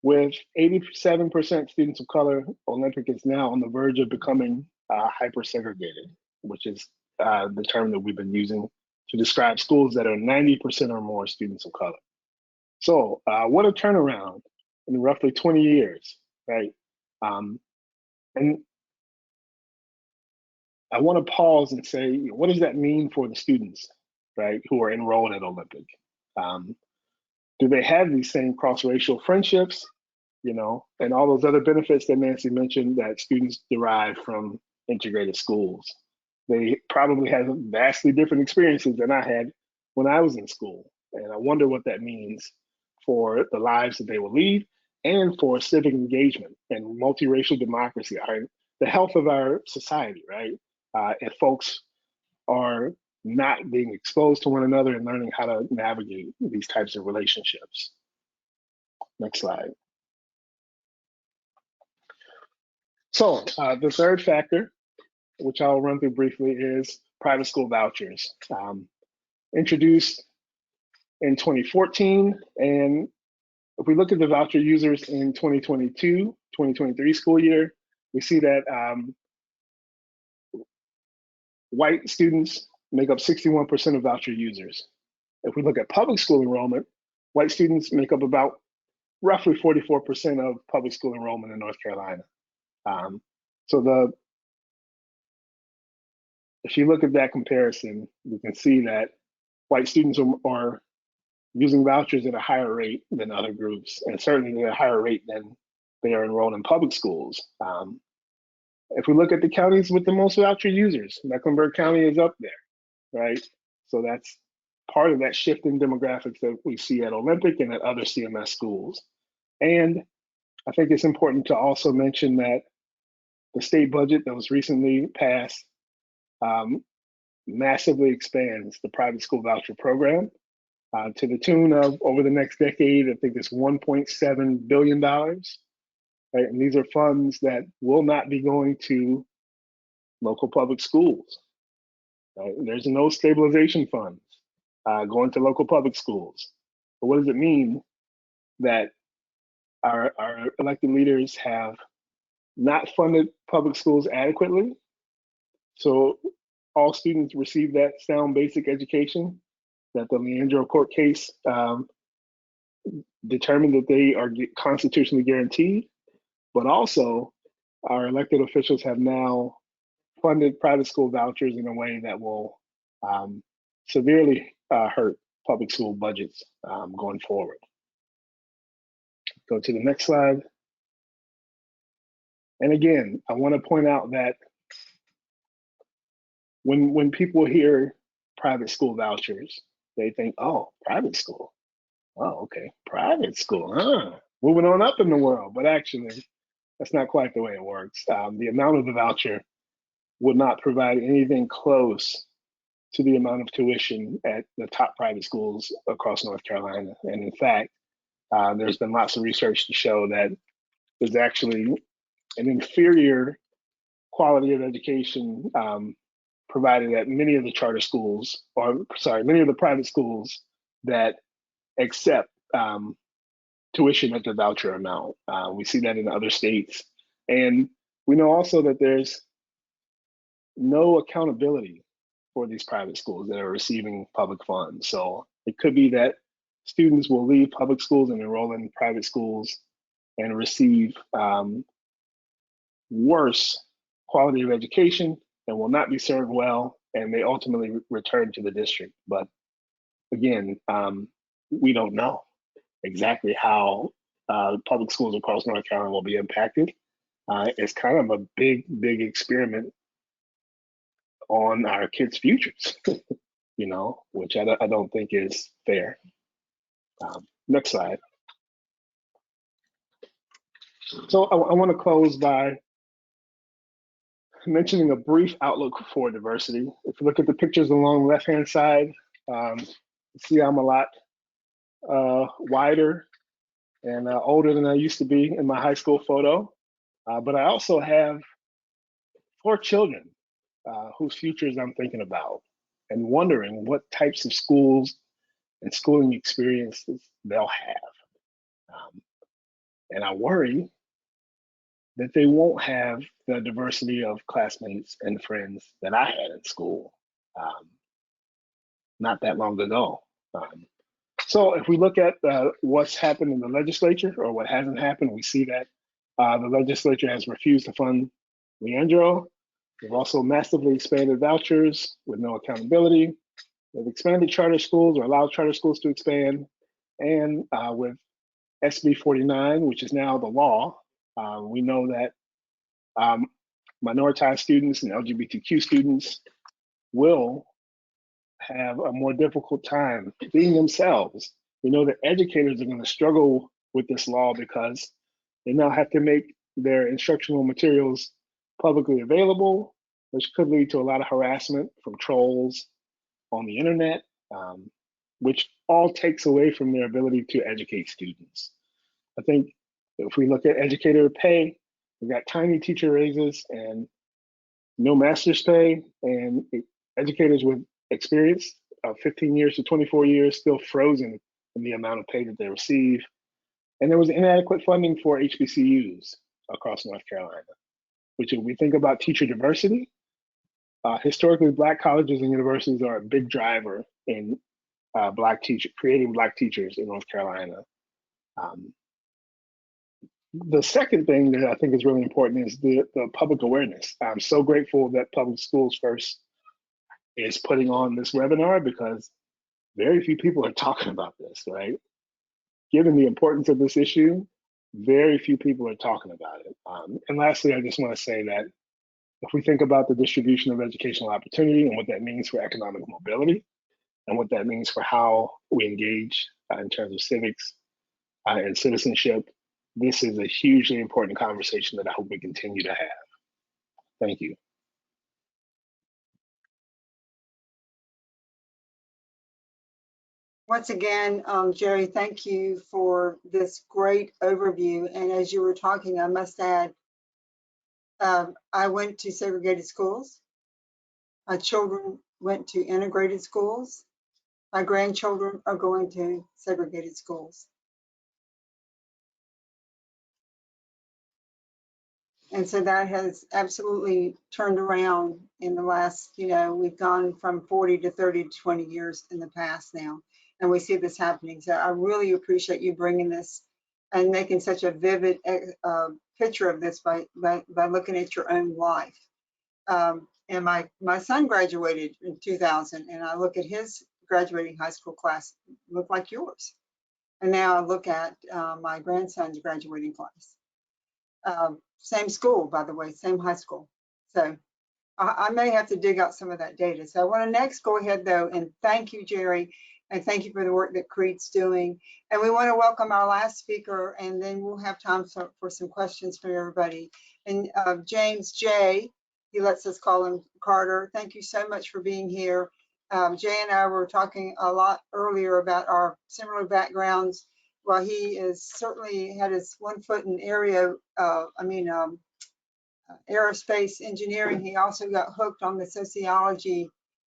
Speaker 5: with 87% students of color, Olympic is now on the verge of becoming hyper-segregated, which is the term that we've been using to describe schools that are 90% or more students of color. So what a turnaround in roughly 20 years, right? And I want to pause and say, what does that mean for the students, right, who are enrolled at Olympic? Do they have these same cross-racial friendships, and all those other benefits that Nancy mentioned that students derive from integrated schools? They probably have vastly different experiences than I had when I was in school. And I wonder what that means for the lives that they will lead and for civic engagement and multiracial democracy, the health of our society, right? If folks are not being exposed to one another and learning how to navigate these types of relationships. Next slide. So the third factor, which I'll run through briefly, is private school vouchers. Introduced in 2014, and if we look at the voucher users in 2022-2023 school year, we see that white students make up 61% of voucher users. If we look at public school enrollment, white students make up about roughly 44% of public school enrollment in North Carolina. If you look at that comparison, you can see that white students are using vouchers at a higher rate than other groups, and certainly at a higher rate than they are enrolled in public schools. If we look at the counties with the most voucher users, Mecklenburg County is up there, right? So that's part of that shift in demographics that we see at Olympic and at other CMS schools. And I think it's important to also mention that the state budget that was recently passed massively expands the private school voucher program to the tune of, over the next decade, I think it's $1.7 billion. Right? And these are funds that will not be going to local public schools. Right? There's no stabilization funds going to local public schools. But what does it mean that our elected leaders have not funded public schools adequately? So all students receive that sound basic education that the Leandro court case determined that they are constitutionally guaranteed, but also our elected officials have now funded private school vouchers in a way that will severely hurt public school budgets going forward. Go to the next slide. And again, I want to point out that when people hear private school vouchers, they think, oh, private school. Oh, okay, private school, huh? Moving on up in the world, but actually, that's not quite the way it works. The amount of the voucher would not provide anything close to the amount of tuition at the top private schools across North Carolina. And in fact, there's been lots of research to show that there's actually an inferior quality of education provided at many of the charter schools, or sorry, many of the private schools that accept tuition at the voucher amount. We see that in other states. And we know also that there's no accountability for these private schools that are receiving public funds. So it could be that students will leave public schools and enroll in private schools and receive worse quality of education and will not be served well, and they ultimately return to the district. But again, we don't know exactly how public schools across North Carolina will be impacted. It's kind of a big experiment on our kids' futures, you know, which I don't think is fair. Next slide. So I want to close by mentioning a brief outlook for diversity. If you look at the pictures along the left-hand side, you see I'm a lot wider and older than I used to be in my high school photo. But I also have 4 children whose futures I'm thinking about and wondering what types of schools and schooling experiences they'll have. And I worry that they won't have the diversity of classmates and friends that I had in school not that long ago. So if we look at what's happened in the legislature or what hasn't happened, we see that the legislature has refused to fund Leandro. They've also massively expanded vouchers with no accountability. They've expanded charter schools or allowed charter schools to expand. And with SB 49, which is now the law, we know that minoritized students and LGBTQ students will have a more difficult time being themselves. We know that educators are going to struggle with this law because they now have to make their instructional materials publicly available, which could lead to a lot of harassment from trolls on the internet, which all takes away from their ability to educate students. I think if we look at educator pay, we've got tiny teacher raises and no master's pay, and educators with experience of 15 years to 24 years still frozen in the amount of pay that they receive. And there was inadequate funding for HBCUs across North Carolina, which if we think about teacher diversity, historically Black colleges and universities are a big driver in creating Black teachers in North Carolina. The second thing that I think is really important is the public awareness. I'm so grateful that Public Schools First is putting on this webinar because very few people are talking about this, right? Given the importance of this issue, very few people are talking about it. And lastly, I just want to say that if we think about the distribution of educational opportunity and what that means for economic mobility and what that means for how we engage in terms of civics and citizenship, this is a hugely important conversation that I hope we continue to have. Thank you.
Speaker 1: Once again, Jerry, thank you for this great overview. And as you were talking, I must add, I went to segregated schools. My children went to integrated schools. My grandchildren are going to segregated schools. And so that has absolutely turned around in the last, we've gone from 40 to 30 to 20 years in the past now, and we see this happening. So I really appreciate you bringing this and making such a vivid picture of this by looking at your own life. And my son graduated in 2000, and I look at his graduating high school class, look like yours. And now I look at my grandson's graduating class. Same school, by the way, same high school. So I may have to dig out some of that data. So I want to next go ahead, though, and thank you, Jerry, and thank you for the work that Creed's doing. And we want to welcome our last speaker, and then we'll have time for some questions from everybody. And James J., he lets us call him Carter. Thank you so much for being here. Jay and I were talking a lot earlier about our similar backgrounds. While he is certainly had his 1 foot in aerospace engineering, he also got hooked on the sociology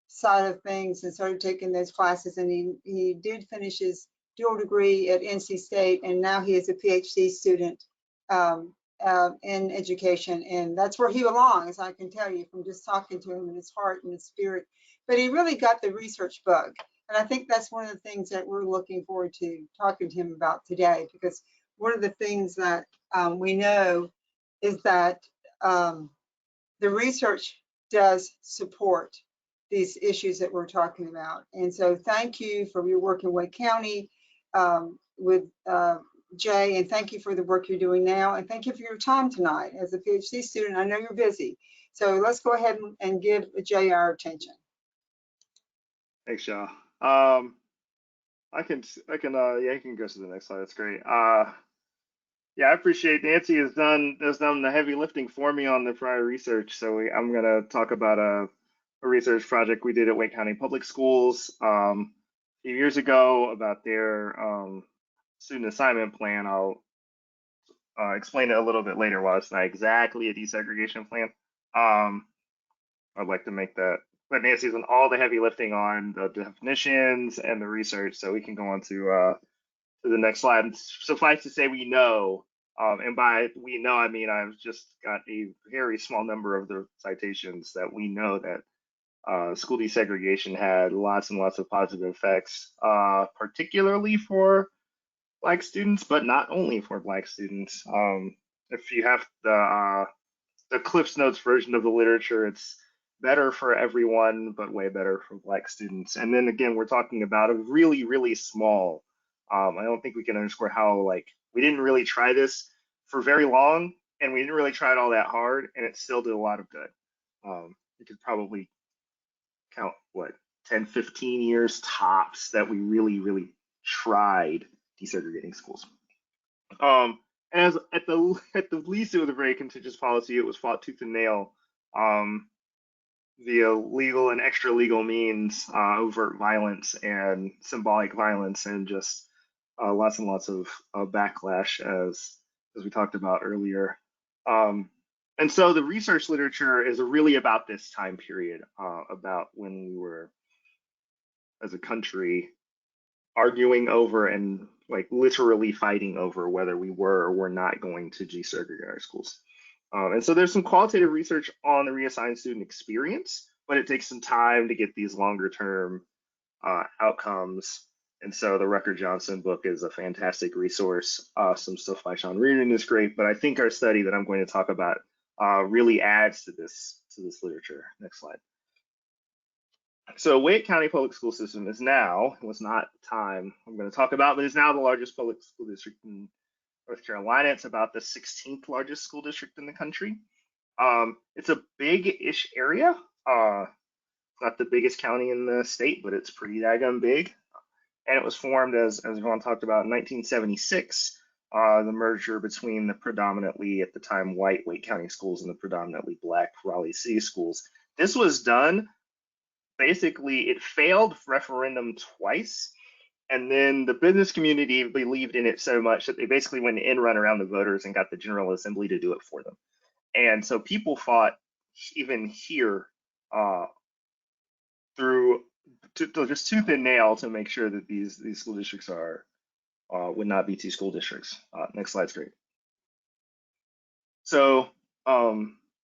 Speaker 1: side of things and started taking those classes. And he did finish his dual degree at NC State, and now he is a PhD student in education. And that's where he belongs, I can tell you from just talking to him, in his heart and his spirit. But he really got the research bug. And I think that's one of the things that we're looking forward to talking to him about today, because one of the things that we know is that the research does support these issues that we're talking about. And so thank you for your work in Wake County with Jay, and thank you for the work you're doing now. And thank you for your time tonight. As a PhD student, I know you're busy. So let's go ahead and give Jay our attention.
Speaker 6: Thanks, y'all. You can go to the next slide. That's great. Yeah, I appreciate Nancy has done the heavy lifting for me on the prior research. So I'm going to talk about a research project we did at Wake County Public Schools a few years ago about their student assignment plan. I'll explain it a little bit later while it's not exactly a desegregation plan. I'd like to make that, but Nancy's done all the heavy lifting on the definitions and the research, so we can go on to the next slide. Suffice to say, we know, and by we know, I mean I've just got a very small number of the citations that we know that school desegregation had lots and lots of positive effects, particularly for Black students, but not only for Black students. If you have the Cliffs Notes version of the literature, it's better for everyone, but way better for Black students. And then again, we're talking about a really, really small, I don't think we can underscore how, like, we didn't really try this for very long, and we didn't really try it all that hard, and it still did a lot of good. You could probably count, what, 10, 15 years tops that we really, really tried desegregating schools. And as at the least, it was a very contentious policy. It was fought tooth and nail via legal and extra legal means, overt violence and symbolic violence, and just lots and lots of backlash, as we talked about earlier. And so the research literature is really about this time period, about when we were, as a country, arguing over and like literally fighting over whether we were or were not going to desegregate our schools. And so there's some qualitative research on the reassigned student experience, but it takes some time to get these longer term outcomes. And so the Rucker-Johnson book is a fantastic resource. Some stuff by Sean Reardon is great, but I think our study that I'm going to talk about really adds to this literature. Next slide. So Wake County Public School System is now, it was not time I'm going to talk about, but is now the largest public school district in North Carolina. It's about the 16th largest school district in the country. It's a big-ish area. It's not the biggest county in the state, but it's pretty daggone big. And it was formed, as Ron talked about, in 1976, the merger between the predominantly, at the time, white Wake County schools and the predominantly Black Raleigh City schools. This was done, basically, it failed referendum twice. And then the business community believed in it so much that they basically went in run around the voters and got the General Assembly to do it for them. And so people fought even here through just tooth and nail to make sure that these school districts would not be two school districts. Next slide's great. So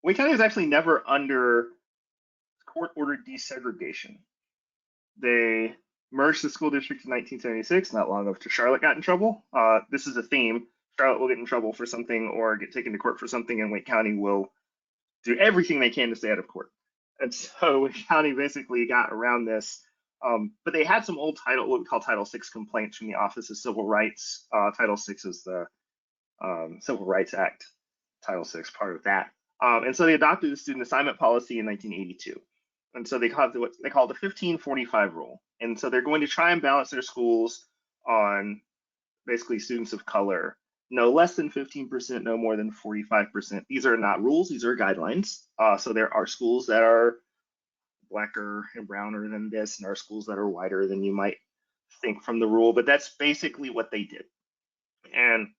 Speaker 6: Wake County was actually never under court-ordered desegregation. They merged the school districts in 1976, not long after Charlotte got in trouble. This is a theme. Charlotte will get in trouble for something or get taken to court for something, and Wake County will do everything they can to stay out of court. And so Wake County basically got around this. But they had some old what we call Title VI complaints from the Office of Civil Rights. Title VI is the Civil Rights Act. Title VI, part of that. And so they adopted the student assignment policy in 1982. And so they called it what they call the 1545 rule. And so they're going to try and balance their schools on basically students of color, no less than 15%, no more than 45%. These are not rules, these are guidelines. So there are schools that are blacker and browner than this, and there are schools that are whiter than you might think from the rule, but that's basically what they did. And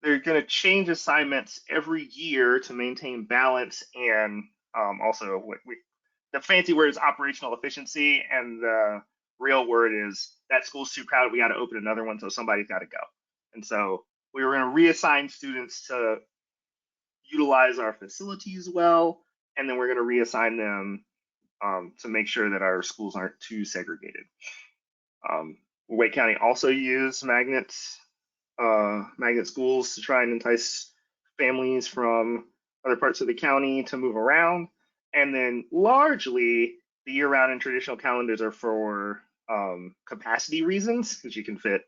Speaker 6: they're going to change assignments every year to maintain balance, and also the fancy word is operational efficiency, and the real word is that school's too crowded, we got to open another one, so somebody's got to go. And so we were going to reassign students to utilize our facilities well, and then we're going to reassign them to make sure that our schools aren't too segregated. Wake County also used magnet schools to try and entice families from other parts of the county to move around. And then largely the year-round and traditional calendars are for capacity reasons, because you can fit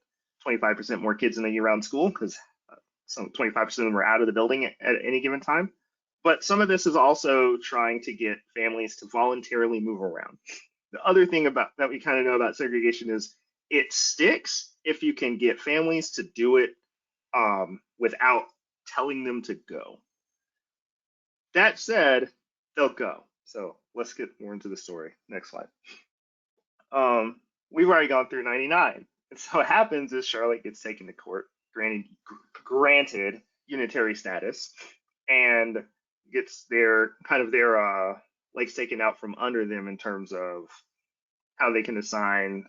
Speaker 6: 25% more kids in a year-round school, because some 25% of them are out of the building at any given time. But some of this is also trying to get families to voluntarily move around. The other thing about that we kind of know about segregation is it sticks if you can get families to do it without telling them to go. That said, they'll go. So let's get more into the story. Next slide. We've already gone through 99. And so what happens is Charlotte gets taken to court, granted unitary status, and gets their legs taken out from under them in terms of how they can assign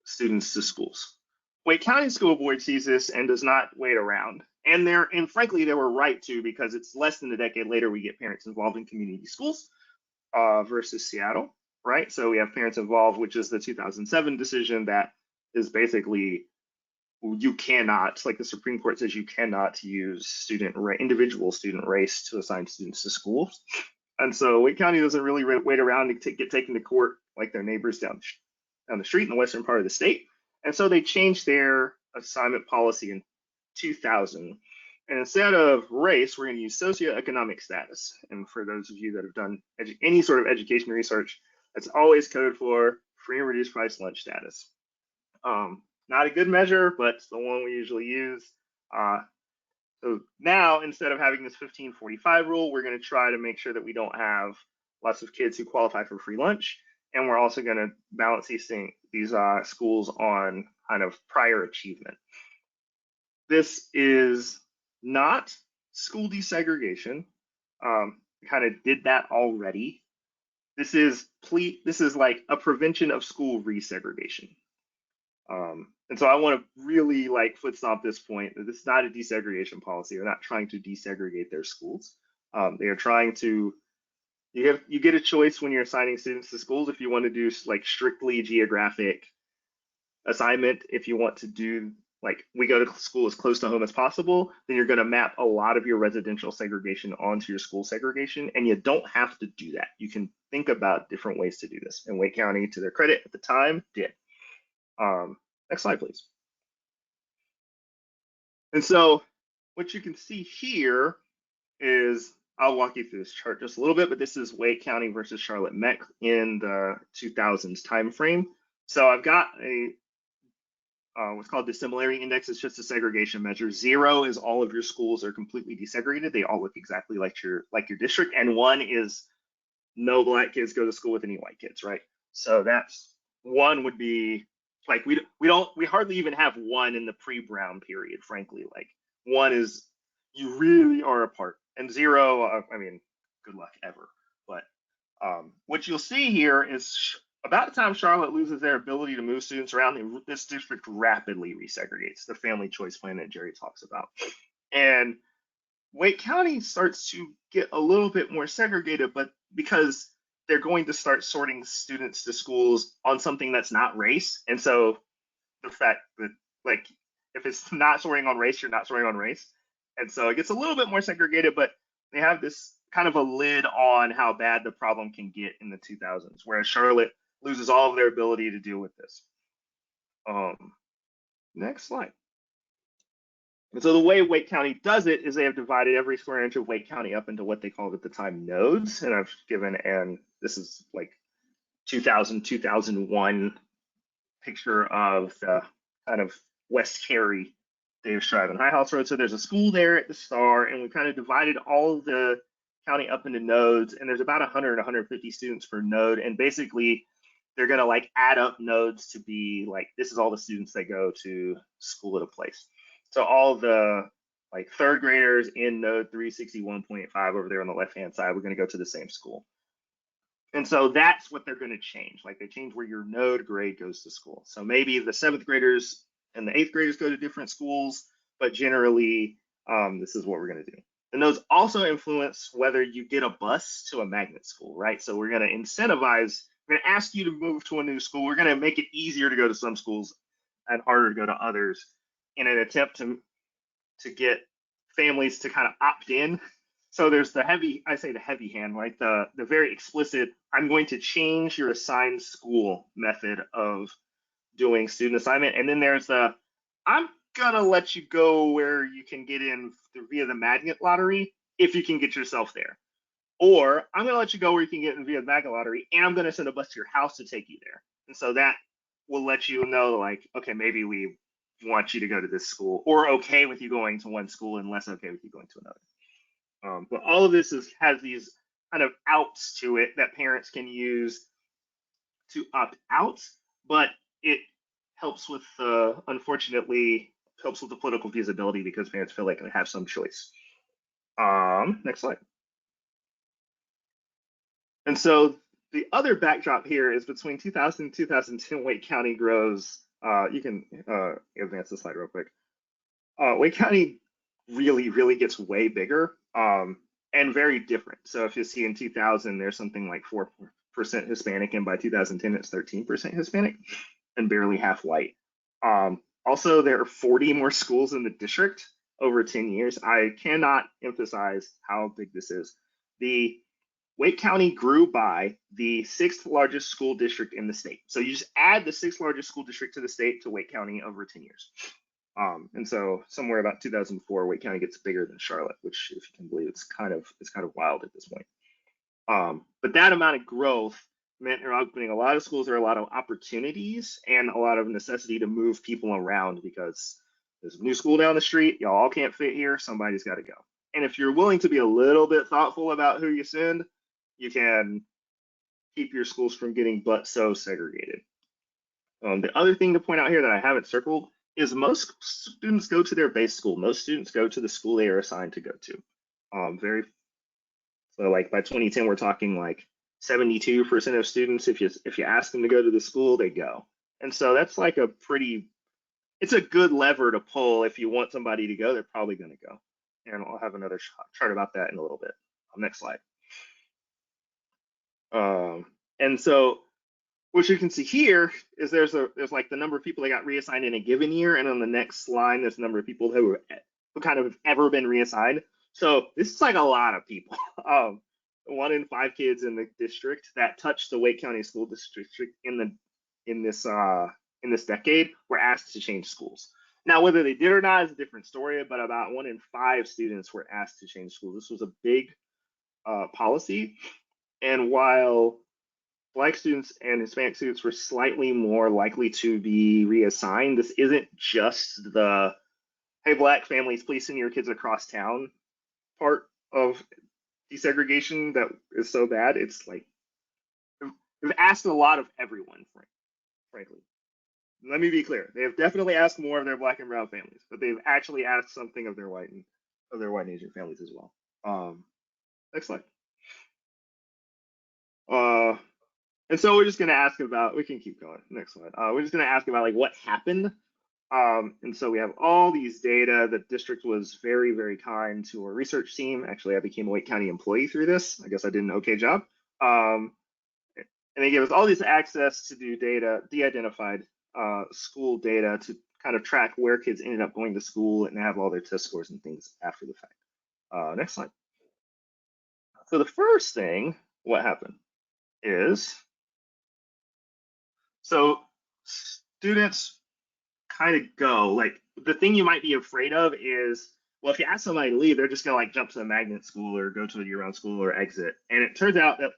Speaker 6: students to schools. Wake County School Board sees this and does not wait around. And frankly, they were right to, because it's less than a decade later we get parents involved in community schools versus Seattle, right? So we have parents involved, which is the 2007 decision that is basically, you cannot, like the Supreme Court says, you cannot use individual student race to assign students to schools. And so Wake County doesn't really wait around to get taken to court like their neighbors down the street in the western part of the state. And so they changed their assignment policy in 2000. And instead of race, we're going to use socioeconomic status. And for those of you that have done any sort of education research, that's always code for free and reduced price lunch status. Not a good measure, but it's the one we usually use. So now, instead of having this 1545 rule, we're going to try to make sure that we don't have lots of kids who qualify for free lunch. And we're also going to balance these schools on kind of prior achievement. This is not school desegregation. Kind of did that already. This is like a prevention of school resegregation. And so I want to really foot stomp this point that this is not a desegregation policy. They're not trying to desegregate their schools. They are trying to, you get a choice when you're assigning students to schools if you want to do strictly geographic assignment. If you want to do we go to school as close to home as possible, then you're going to map a lot of your residential segregation onto your school segregation, and you don't have to do that. You can think about different ways to do this. And Wake County, to their credit at the time, did. Next slide, please. And so what you can see here is, I'll walk you through this chart just a little bit, but this is Wake County versus Charlotte Met in the 2000s timeframe. So I've got a what's called the dissimilarity index. It's just a segregation measure. 0 is all of your schools are completely desegregated. They all look exactly like your district. And 1 is no black kids go to school with any white kids, right? So that's 1 would be we hardly even have 1 in the pre-Brown period, frankly. 1 is you really are apart, and 0, I mean, good luck ever. But what you'll see here is about the time Charlotte loses their ability to move students around, this district rapidly resegregates, the family choice plan that Jerry talks about. And Wake County starts to get a little bit more segregated, but because they're going to start sorting students to schools on something that's not race. And so the fact that if it's not sorting on race, you're not sorting on race. And so it gets a little bit more segregated, but they have this kind of a lid on how bad the problem can get in the 2000s, whereas Charlotte loses all of their ability to deal with this. Next slide. And so the way Wake County does it is they have divided every square inch of Wake County up into what they called at the time nodes. And I've given, and this is like 2000, 2001 picture of the kind of West Cary, Davis Drive and High House Road. So there's a school there at the Star, and we kind of divided all of the county up into nodes, and there's about 100, 150 students per node. And basically they're gonna like add up nodes to be like, this is all the students that go to school at a place. So all the like third graders in node 361.5 over there on the left-hand side, we're gonna go to the same school. And so that's what they're gonna change. Like they change where your node grade goes to school. So maybe the 7th graders and the 8th graders go to different schools, but generally this is what we're gonna do. And those also influence whether you get a bus to a magnet school, right? So we're gonna incentivize, we're gonna ask you to move to a new school. We're gonna make it easier to go to some schools and harder to go to others in an attempt to get families to kind of opt in. So there's the heavy, I say the heavy hand, right? The very explicit, I'm going to change your assigned school method of doing student assignment. And then there's the, I'm gonna let you go where you can get in via the magnet lottery if you can get yourself there. Or I'm gonna let you go where you can get in via the magnet lottery, and I'm gonna send a bus to your house to take you there. And so that will let you know, like, okay, maybe we want you to go to this school, or okay with you going to one school and less okay with you going to another. But all of this has these kind of outs to it that parents can use to opt out, but it helps with unfortunately helps with the political feasibility because parents feel like they have some choice. Next slide. And so the other backdrop here is between 2000 and 2010, Wake County grows. You can advance the slide real quick. Wake County really gets way bigger and very different. So if you see in 2000, there's something like 4% Hispanic, and by 2010, it's 13% Hispanic and barely half white. Also, there are 40 more schools in the district over 10 years. I cannot emphasize how big this is. The Wake County grew by the 6th largest school district in the state. So you just add the 6th largest school district to the state to Wake County over 10 years. And so somewhere about 2004, Wake County gets bigger than Charlotte, which, if you can believe, it's kind of wild at this point. But that amount of growth meant they're opening a lot of schools, there are a lot of opportunities and a lot of necessity to move people around because there's a new school down the street, y'all all can't fit here, somebody's got to go. And if you're willing to be a little bit thoughtful about who you send, you can keep your schools from getting but so segregated. The other thing to point out here that I haven't circled is most students go to their base school. Most students go to the school they are assigned to go to. So like by 2010, we're talking like 72% of students, if you ask them to go to the school, they go. And so that's like it's a good lever to pull. If you want somebody to go, they're probably going to go. And I'll have another chart about that in a little bit. Next slide. And so what you can see here is there's like the number of people that got reassigned in a given year, and on the next line there's the number of people who kind of have ever been reassigned. So this is like a lot of people. 1 in 5 kids in the district that touched the Wake County School District in this decade were asked to change schools. Now, whether they did or not is a different story, but about 1 in 5 students were asked to change schools. This was a big policy. And while Black students and Hispanic students were slightly more likely to be reassigned, this isn't just the, hey, Black families, please send your kids across town part of desegregation that is so bad. It's like, they've asked a lot of everyone, frankly. Let me be clear. They have definitely asked more of their Black and brown families, but they've actually asked something of their white and Asian families as well. Next slide. And so we're just going to ask about, we can keep going. Next slide. We're just going to ask about like what happened. And so we have all these data. The district was very kind to our research team. Actually, I became a Wake County employee through this. I guess I did an okay job. And they gave us all this access to do data, de-identified school data to kind of track where kids ended up going to school and have all their test scores and things after the fact. Next slide. So the first thing, what happened is, so students kind of go, like, the thing you might be afraid of is, well, if you ask somebody to leave, they're just gonna like jump to a magnet school or go to a year-round school or exit. And it turns out that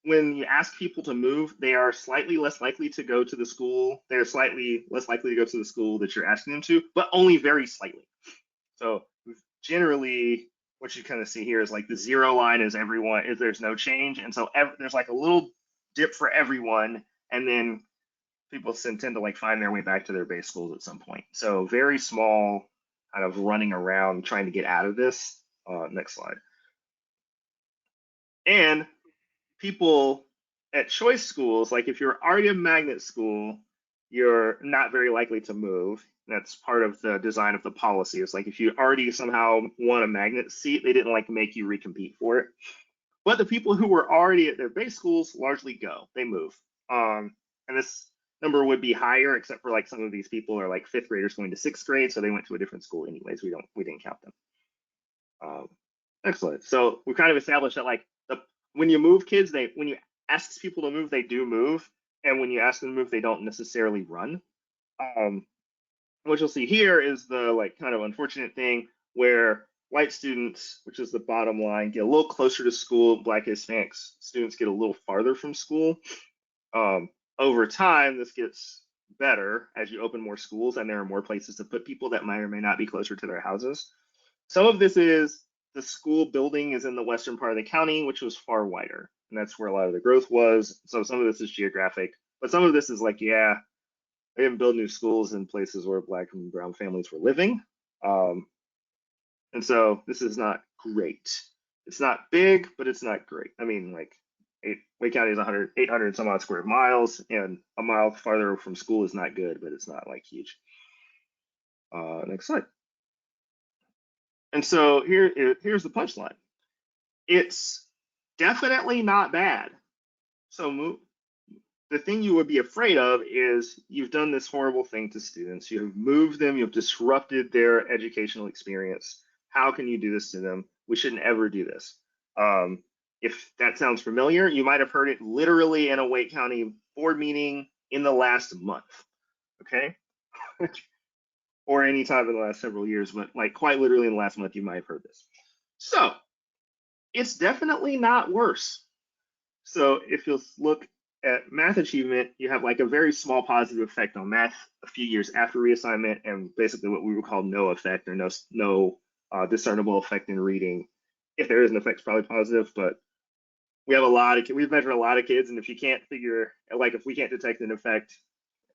Speaker 6: when you ask people to move, they are slightly less likely to go to the school. They're slightly less likely to go to the school that you're asking them to, but only very slightly. So generally, what you kind of see here is like the 0 line is everyone, is there's no change. And so there's like a little dip for everyone. And then people tend to like find their way back to their base schools at some point. So very small kind of running around trying to get out of this. Next slide. And people at choice schools, like if you're already a magnet school, you're not very likely to move. That's part of the design of the policy. It's like if you already somehow won a magnet seat, they didn't like make you recompete for it. But the people who were already at their base schools largely go, they move. And this number would be higher, except for like some of these people are like 5th graders going to 6th grade, so they went to a different school anyways. We didn't count them. Excellent. So we kind of established that like when you move kids, when you ask people to move, they do move, and when you ask them to move, they don't necessarily run. What you'll see here is the like kind of unfortunate thing where white students, which is the bottom line, get a little closer to school. Black Hispanic students get a little farther from school. Over time, this gets better as you open more schools and there are more places to put people that may or may not be closer to their houses. Some of this is the school building is in the western part of the county, which was far wider, and that's where a lot of the growth was. So some of this is geographic, but some of this is like, yeah, they didn't build new schools in places where Black and brown families were living. And so this is not great. It's not big, but it's not great. I mean, like Wake County is 800 some odd square miles, and a mile farther from school is not good, but it's not like huge. Next slide. And so here's the punchline. It's definitely not bad. So the thing you would be afraid of is you've done this horrible thing to students. You have moved them. You've disrupted their educational experience. How can you do this to them? We shouldn't ever do this. If that sounds familiar, you might have heard it literally in a Wake County board meeting in the last month, okay? Or any time in the last several years, but like quite literally in the last month, you might have heard this. So it's definitely not worse. So if you'll look at math achievement, you have like a very small positive effect on math a few years after reassignment, and basically what we would call no effect or no discernible effect in reading. If there is an effect, it's probably positive, but we have we've measured a lot of kids, and if you can't figure, like if we can't detect an effect,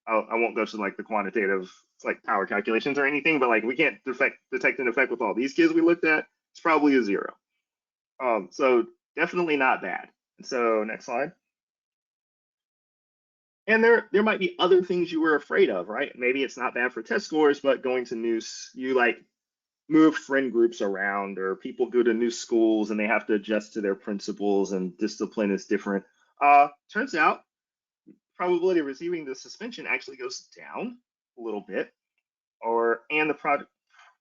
Speaker 6: I won't go to like the quantitative like power calculations or anything, but like we can't detect an effect with all these kids we looked at, it's probably a 0. So definitely not bad. So next slide. And there might be other things you were afraid of, right? Maybe it's not bad for test scores, but going to you like move friend groups around, or people go to new schools and they have to adjust to their principals and discipline is different. Turns out probability of receiving the suspension actually goes down a little bit, and the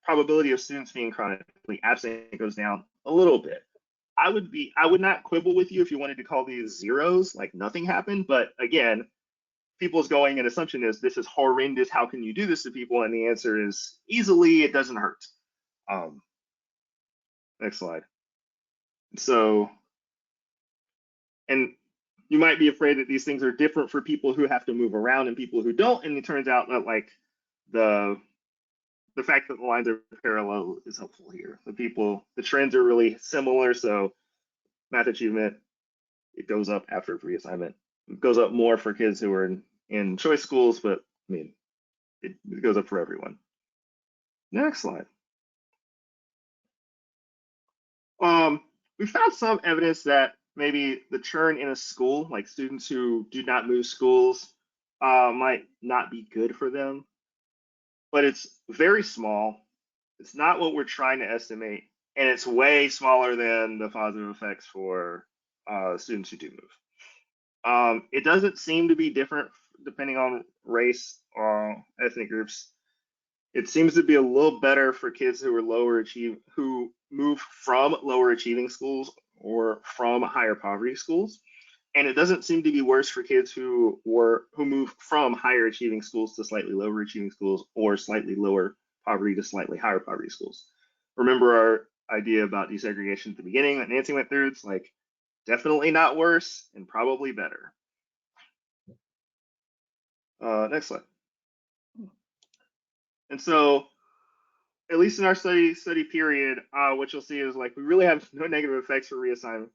Speaker 6: probability of students being chronically absent goes down a little bit. I would not quibble with you if you wanted to call these zeros, like nothing happened, but again, people's going and assumption is this is horrendous, how can you do this to people? And the answer is easily, it doesn't hurt. Next slide. So, and you might be afraid that these things are different for people who have to move around and people who don't, and it turns out that like the fact that the lines are parallel is helpful here. The trends are really similar, so math achievement, it goes up after reassignment. It goes up more for kids who are in choice schools, but I mean, it goes up for everyone. Next slide. We found some evidence that maybe the churn in a school, like students who do not move schools, might not be good for them, but it's very small. It's not what we're trying to estimate, and it's way smaller than the positive effects for students who do move. It doesn't seem to be different depending on race or ethnic groups. It seems to be a little better for kids who are who move from lower achieving schools or from higher poverty schools. And it doesn't seem to be worse for kids who move from higher achieving schools to slightly lower achieving schools or slightly lower poverty to slightly higher poverty schools. Remember our idea about desegregation at the beginning that Nancy went through? It's like definitely not worse and probably better. Next slide. And so, at least in our study period, what you'll see is like we really have no negative effects for reassigned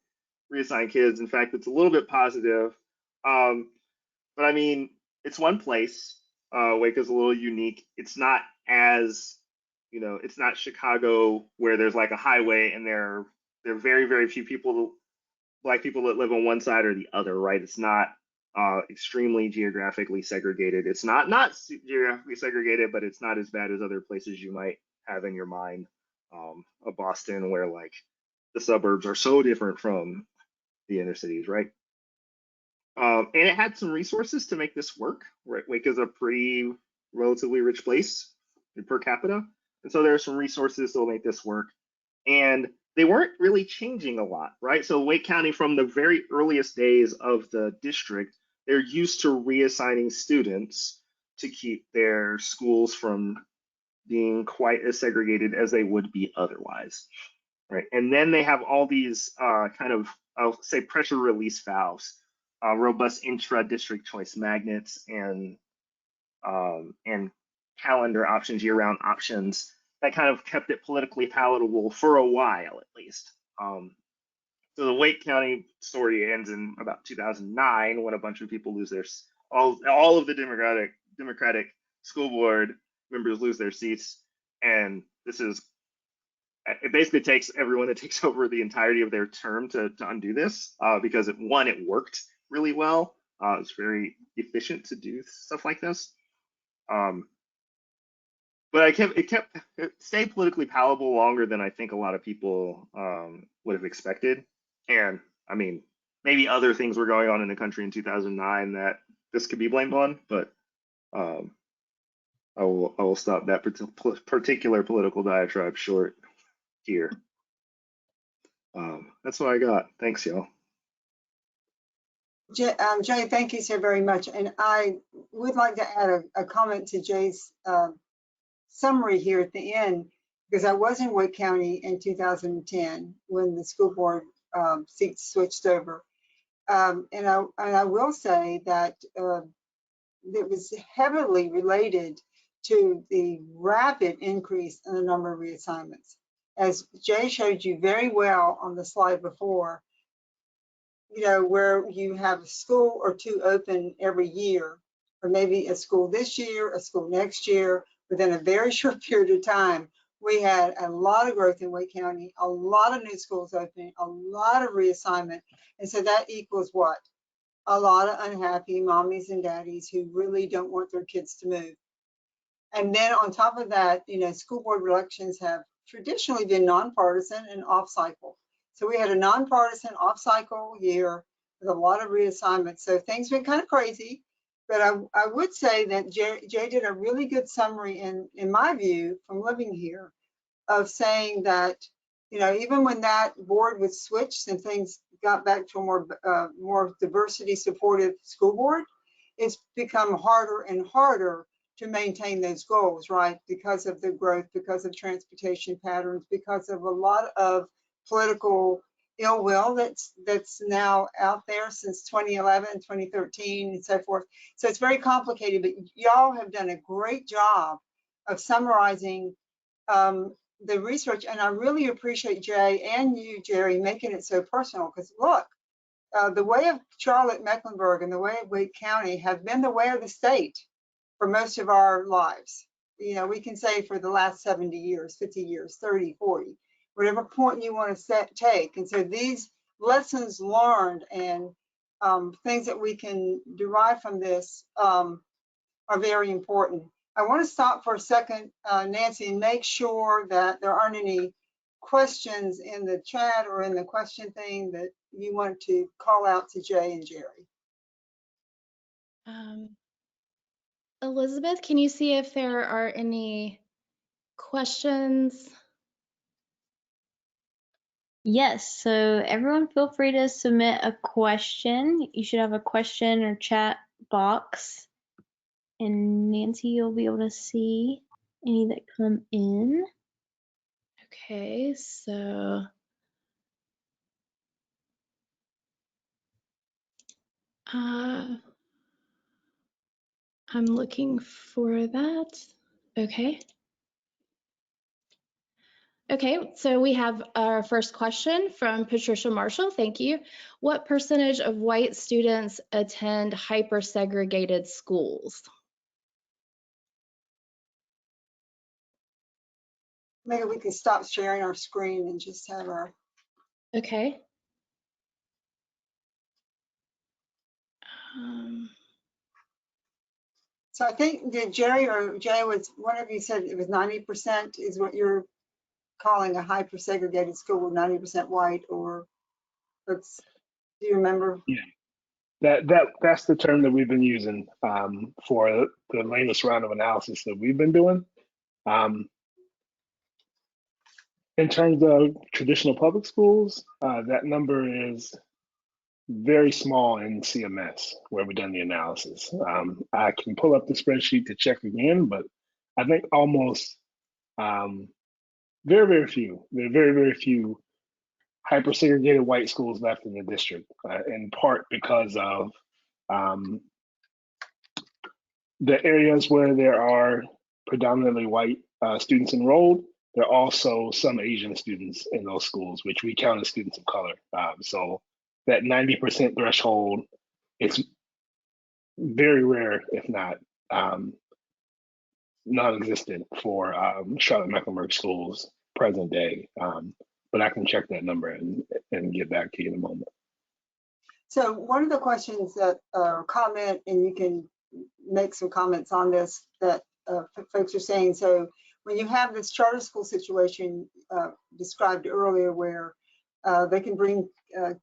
Speaker 6: kids. In fact, it's a little bit positive. But I mean, it's one place. Waco's a little unique. It's not as, you know, it's not Chicago where there's like a highway and there are very, very few people, Black people that live on one side or the other, right? It's not extremely geographically segregated. It's not geographically segregated, but it's not as bad as other places you might have in your mind. Of Boston, where like the suburbs are so different from the inner cities, right? And it had some resources to make this work. Right? Wake is a pretty relatively rich place per capita. And so there are some resources that will make this work. And they weren't really changing a lot, right? So Wake County, from the very earliest days of the district, they're used to reassigning students to keep their schools from being quite as segregated as they would be otherwise, right? And then they have all these kind of, I'll say, pressure release valves, robust intra-district choice magnets, and calendar options, year-round options that kind of kept it politically palatable for a while, at least. So the Wake County story ends in about 2009 when a bunch of people lose their all of the Democratic school board members lose their seats, and it basically takes everyone that takes over the entirety of their term to undo this, because it worked really well. It's very efficient to do stuff like this. But it stayed politically palatable longer than I think a lot of people would have expected. And I mean, maybe other things were going on in the country in 2009 that this could be blamed on, but I will stop that particular political diatribe short here. That's what I got. Thanks, y'all.
Speaker 1: Jay, thank you so very much. And I would like to add a comment to Jay's summary here at the end, because I was in Wake County in 2010 when the school board seats switched over. And I will say that it was heavily related to the rapid increase in the number of reassignments. As Jay showed you very well on the slide before, you know, where you have a school or two open every year, or maybe a school this year, a school next year, within a very short period of time, we had a lot of growth in Wake County, a lot of new schools opening, a lot of reassignment. And so that equals what? A lot of unhappy mommies and daddies who really don't want their kids to move. And then on top of that, you know, school board elections have traditionally been nonpartisan and off cycle. So we had a nonpartisan off cycle year with a lot of reassignments. So things been kind of crazy, but I would say that Jay did a really good summary in my view from living here of saying that, you know, even when that board was switched and things got back to a more diversity supportive school board, it's become harder and harder to maintain those goals, right? Because of the growth, because of transportation patterns, because of a lot of political ill will that's now out there since 2011, 2013, and so forth. So it's very complicated, but y'all have done a great job of summarizing the research. And I really appreciate Jay and you, Jerry, making it so personal, because look, the way of Charlotte Mecklenburg and the way of Wake County have been the way of the state for most of our lives. You know, we can say for the last 70 years, 50 years, 30, 40, whatever point you want to take. And so these lessons learned and things that we can derive from this are very important. I want to stop for a second, Nancy, and make sure that there aren't any questions in the chat or in the question thing that you want to call out to Jay and Jerry.
Speaker 2: Elizabeth, can you see if there are any questions?
Speaker 7: Yes, so everyone feel free to submit a question. You should have a question or chat box. And Nancy, you'll be able to see any that come in.
Speaker 2: Okay, so I'm looking for that. Okay. Okay, so we have our first question from Patricia Marshall. Thank you. What percentage of white students attend hyper-segregated schools?
Speaker 1: Maybe we can stop sharing our screen and just have our,
Speaker 2: Okay. Um,
Speaker 1: so I think, did Jerry or Jay, was one of you said it was 90% is what you're calling a hyper-segregated school, 90% white, or let's, do you remember?
Speaker 5: Yeah, that's the term that we've been using for the latest round of analysis that we've been doing. In terms of traditional public schools, that number is very small in CMS where we've done the analysis. I can pull up the spreadsheet to check again, but I think almost very few. There are very few hyper-segregated white schools left in the district, in part because of the areas where there are predominantly white students enrolled. There are also some Asian students in those schools, which we count as students of color. So that 90% threshold is very rare, if not non-existent for Charlotte-Mecklenburg schools present day. But I can check that number and get back to you in a moment.
Speaker 1: So one of the questions that comment, and you can make some comments on this, that folks are saying, so when you have this charter school situation described earlier where they can bring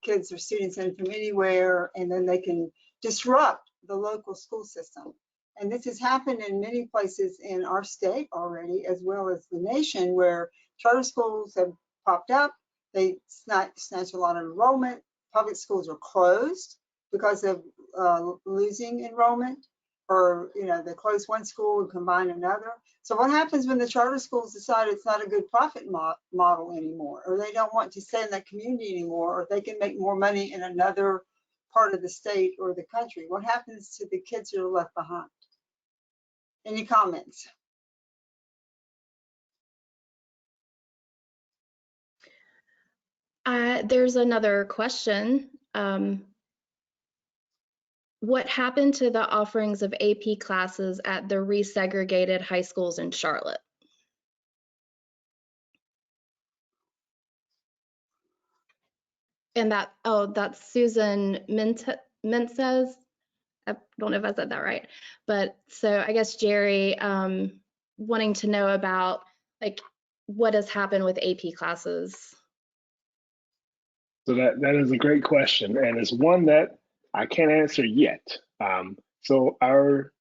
Speaker 1: kids or students in from anywhere, and then they can disrupt the local school system. And this has happened in many places in our state already, as well as the nation, where charter schools have popped up. They snatch a lot of enrollment. Public schools are closed because of losing enrollment, or they close one school and combine another. So what happens when the charter schools decide it's not a good profit model anymore, or they don't want to stay in that community anymore, or they can make more money in another part of the state or the country? What happens to the kids who are left behind? Any comments?
Speaker 2: There's another question. What happened to the offerings of AP classes at the resegregated high schools in Charlotte? And that's Susan Mintz. I don't know if I said that right. But so I guess Jerry, wanting to know about like what has happened with AP classes.
Speaker 5: So that is a great question, and it's one that I can't answer yet. So our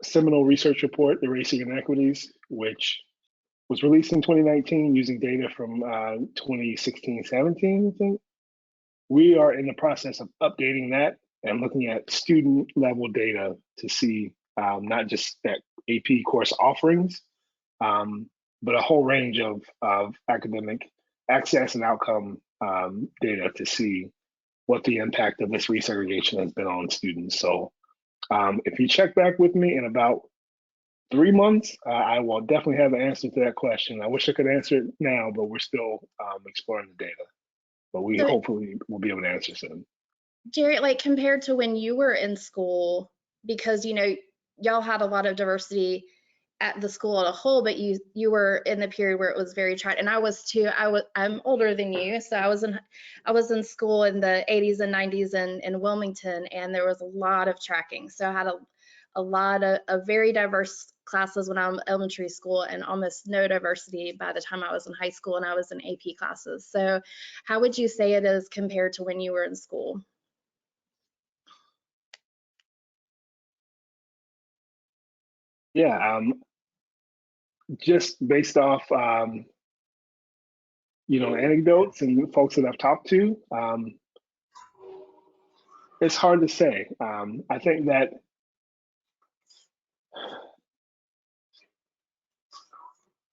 Speaker 5: seminal research report, The Racial Inequities, which was released in 2019 using data from 2016-17, I think. We are in the process of updating that and looking at student level data to see not just that AP course offerings, but a whole range of academic access and outcome data to see what the impact of this resegregation has been on students. So if you check back with me in about 3 months, I will definitely have an answer to that question. I wish I could answer it now, but we're still exploring the data. But we hopefully will be able to answer soon.
Speaker 2: Jerry, like compared to when you were in school, because y'all had a lot of diversity at the school as a whole, but you were in the period where it was very tight, and I was too. I'm older than you, so I was in school in the 80s and 90s in Wilmington, and there was a lot of tracking. So I had a lot of very diverse classes when I was in elementary school, and almost no diversity by the time I was in high school and I was in AP classes. So how would you say it is compared to when you were in school?
Speaker 5: Yeah, just based off, anecdotes and folks that I've talked to, it's hard to say. I think that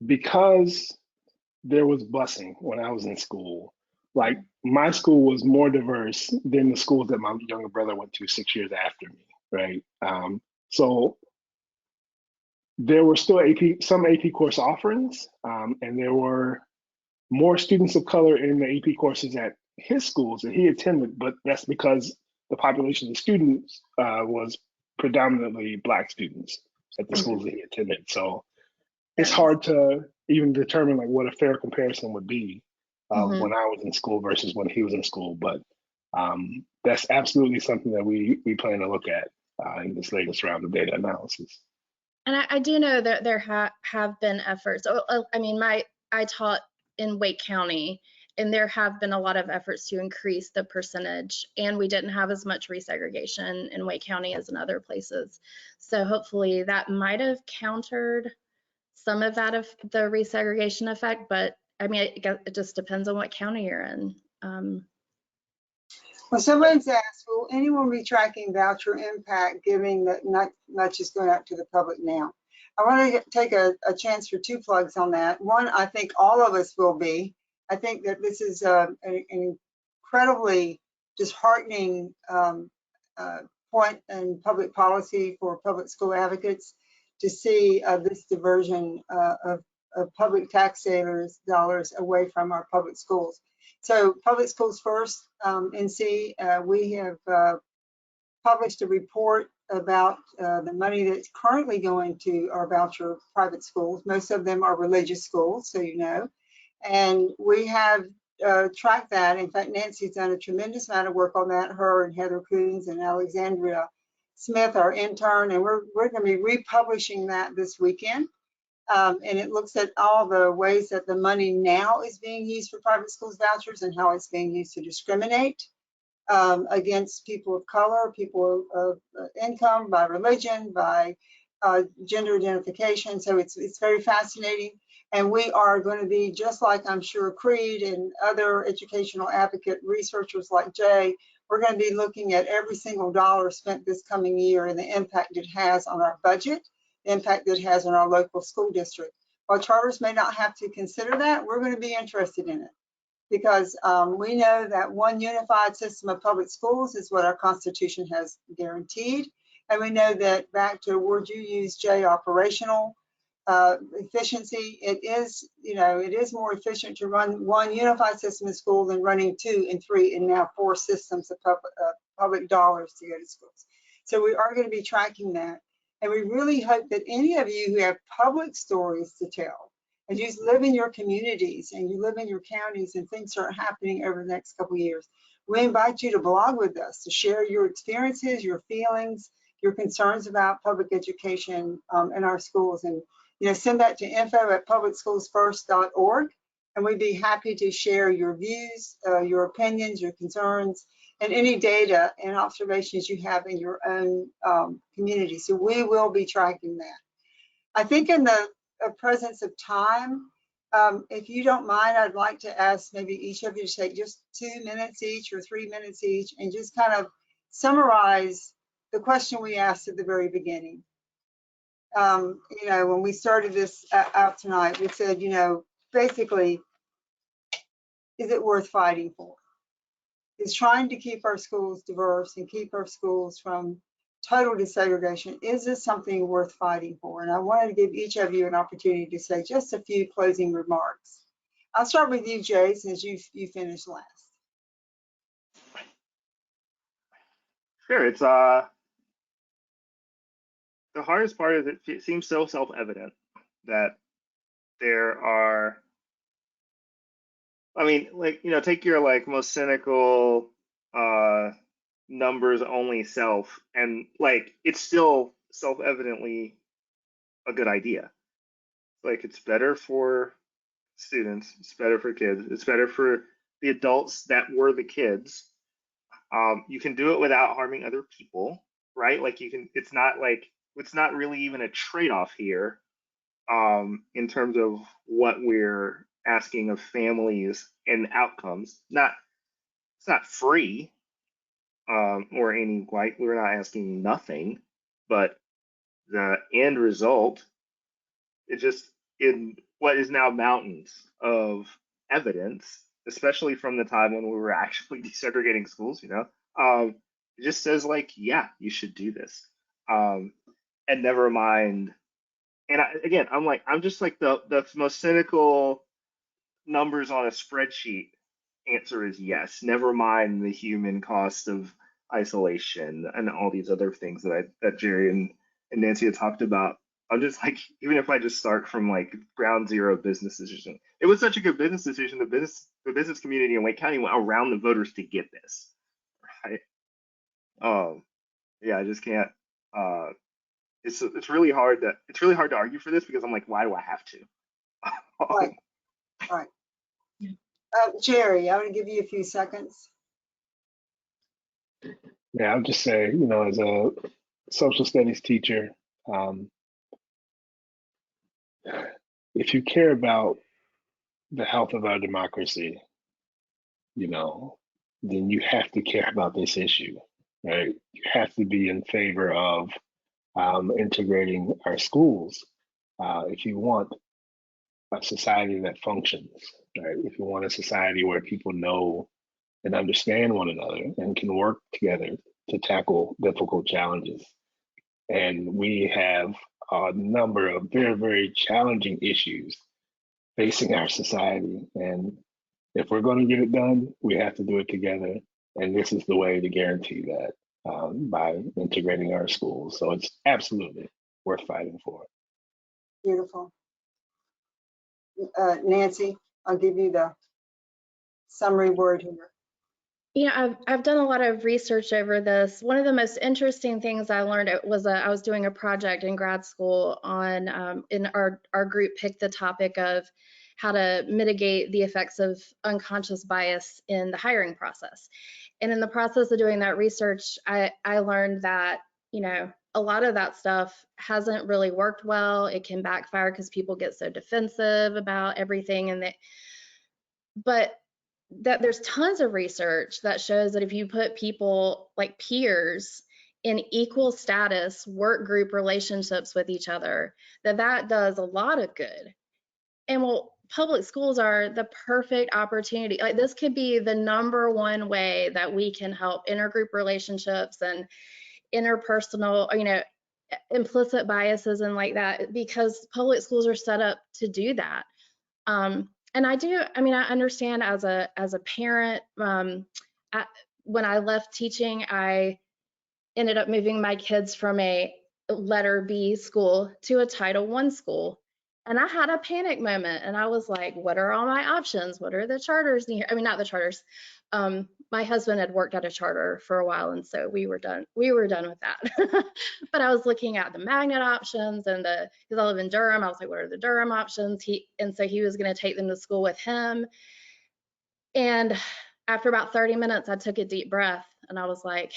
Speaker 5: because there was busing when I was in school, like my school was more diverse than the schools that my younger brother went to 6 years after me, right? So there were still some AP course offerings, and there were more students of color in the AP courses at his schools that he attended, but that's because the population of students was predominantly Black students at the schools that he attended. So it's hard to even determine like what a fair comparison would be when I was in school versus when he was in school. But that's absolutely something that we plan to look at in this latest round of data analysis.
Speaker 2: And I do know that there have been efforts. I mean, I taught in Wake County, and there have been a lot of efforts to increase the percentage, and we didn't have as much resegregation in Wake County as in other places. So hopefully that might have countered some of that of the resegregation effect, but I mean, it just depends on what county you're in.
Speaker 1: Well, someone's asked, will anyone be tracking voucher impact, given that not much is going out to the public now? I want to take a chance for 2 plugs on that. One, I think all of us will be. I think that this is an incredibly disheartening point in public policy for public school advocates to see this diversion of public taxpayers' dollars away from our public schools. So Public Schools First, NC, we have published a report about the money that's currently going to our voucher private schools. Most of them are religious schools, so you know. And we have tracked that. In fact, Nancy's done a tremendous amount of work on that, her and Heather Coons and Alexandria Smith, our intern, and we're going to be republishing that this weekend. And it looks at all the ways that the money now is being used for private schools vouchers and how it's being used to discriminate against people of color, people of income, by religion, by gender identification. So it's very fascinating. And we are going to be, just like I'm sure Creed and other educational advocate researchers like Jay, we're going to be looking at every single dollar spent this coming year and the impact it has on our budget, the impact it has on our local school district. While charters may not have to consider that, we're going to be interested in it, because we know that one unified system of public schools is what our Constitution has guaranteed. And we know that, back to a word you used, Jay, operational efficiency, it is more efficient to run one unified system of school than running 2 and 3 and now 4 systems of public dollars to go to schools. So we are going to be tracking that. And we really hope that any of you who have public stories to tell, and you live in your communities and you live in your counties and things start happening over the next couple of years, we invite you to blog with us, to share your experiences, your feelings, your concerns about public education in our schools. And send that to info@publicschoolsfirst.org, and we'd be happy to share your views, your opinions, your concerns, and any data and observations you have in your own community. So we will be tracking that. I think in the presence of time, if you don't mind, I'd like to ask maybe each of you to take just 2 minutes each or 3 minutes each and just kind of summarize the question we asked at the very beginning. When we started this out tonight, we said, basically, is it worth fighting for? Is trying to keep our schools diverse and keep our schools from total desegregation, is this something worth fighting for? And I wanted to give each of you an opportunity to say just a few closing remarks. I'll start with you, Jay, since you finished last.
Speaker 6: Sure, it's the hardest part is it seems so self-evident that there are, I mean, take your most cynical numbers only self, and it's still self-evidently a good idea. It's better for students, it's better for kids, it's better for the adults that were the kids. You can do it without harming other people, right? It's not it's not really even a trade-off here in terms of what we're asking of families and outcomes. It's not free or any like we're not asking nothing, but the end result is just in what is now mountains of evidence, especially from the time when we were actually desegregating schools, you know, it just says like, yeah, you should do this. And never mind. And again, I'm just like the most cynical numbers on a spreadsheet answer is yes. Never mind the human cost of isolation and all these other things that Jerry and Nancy had talked about. I'm just like, even if I just start from like ground zero business decision, it was such a good business decision. The business community in Wake County went around the voters to get this, right? Yeah, I just can't. It's really hard to argue for this because I'm like, why do I have to?
Speaker 1: Right, right. Jerry, I'm going to give you a few seconds.
Speaker 5: Yeah, I'll just say, you know, as a social studies teacher, if you care about the health of our democracy, you know, then you have to care about this issue, right? You have to be in favor of integrating our schools if you want a society that functions, right? If you want a society where people know and understand one another and can work together to tackle difficult challenges. And we have a number of very, very challenging issues facing our society. And if we're going to get it done, we have to do it together. And this is the way to guarantee that by integrating our schools. So it's absolutely worth fighting for.
Speaker 1: Beautiful. Nancy, I'll give you the summary word here.
Speaker 2: Yeah, I've done a lot of research over this. One of the most interesting things I learned was I was doing a project in grad school on, in our group picked the topic of how to mitigate the effects of unconscious bias in the hiring process. And in the process of doing that research, I learned that, you know, a lot of that stuff hasn't really worked well. It can backfire because people get so defensive about everything, and that there's tons of research that shows that if you put people like peers in equal status work group relationships with each other, that does a lot of good. And well, public schools are the perfect opportunity. Like this could be the #1 way that we can help intergroup relationships and interpersonal, you know, implicit biases and like that, because public schools are set up to do that. And I mean, I understand as a parent, when I left teaching, I ended up moving my kids from a letter B school to a Title I school. And I had a panic moment and I was like, what are all my options? What are the charters? I mean, not the charters. My husband had worked at a charter for a while, and so we were done with that. But I was looking at the magnet options and because I live in Durham, I was like, what are the Durham options? And so he was going to take them to school with him. And after about 30 minutes, I took a deep breath and I was like,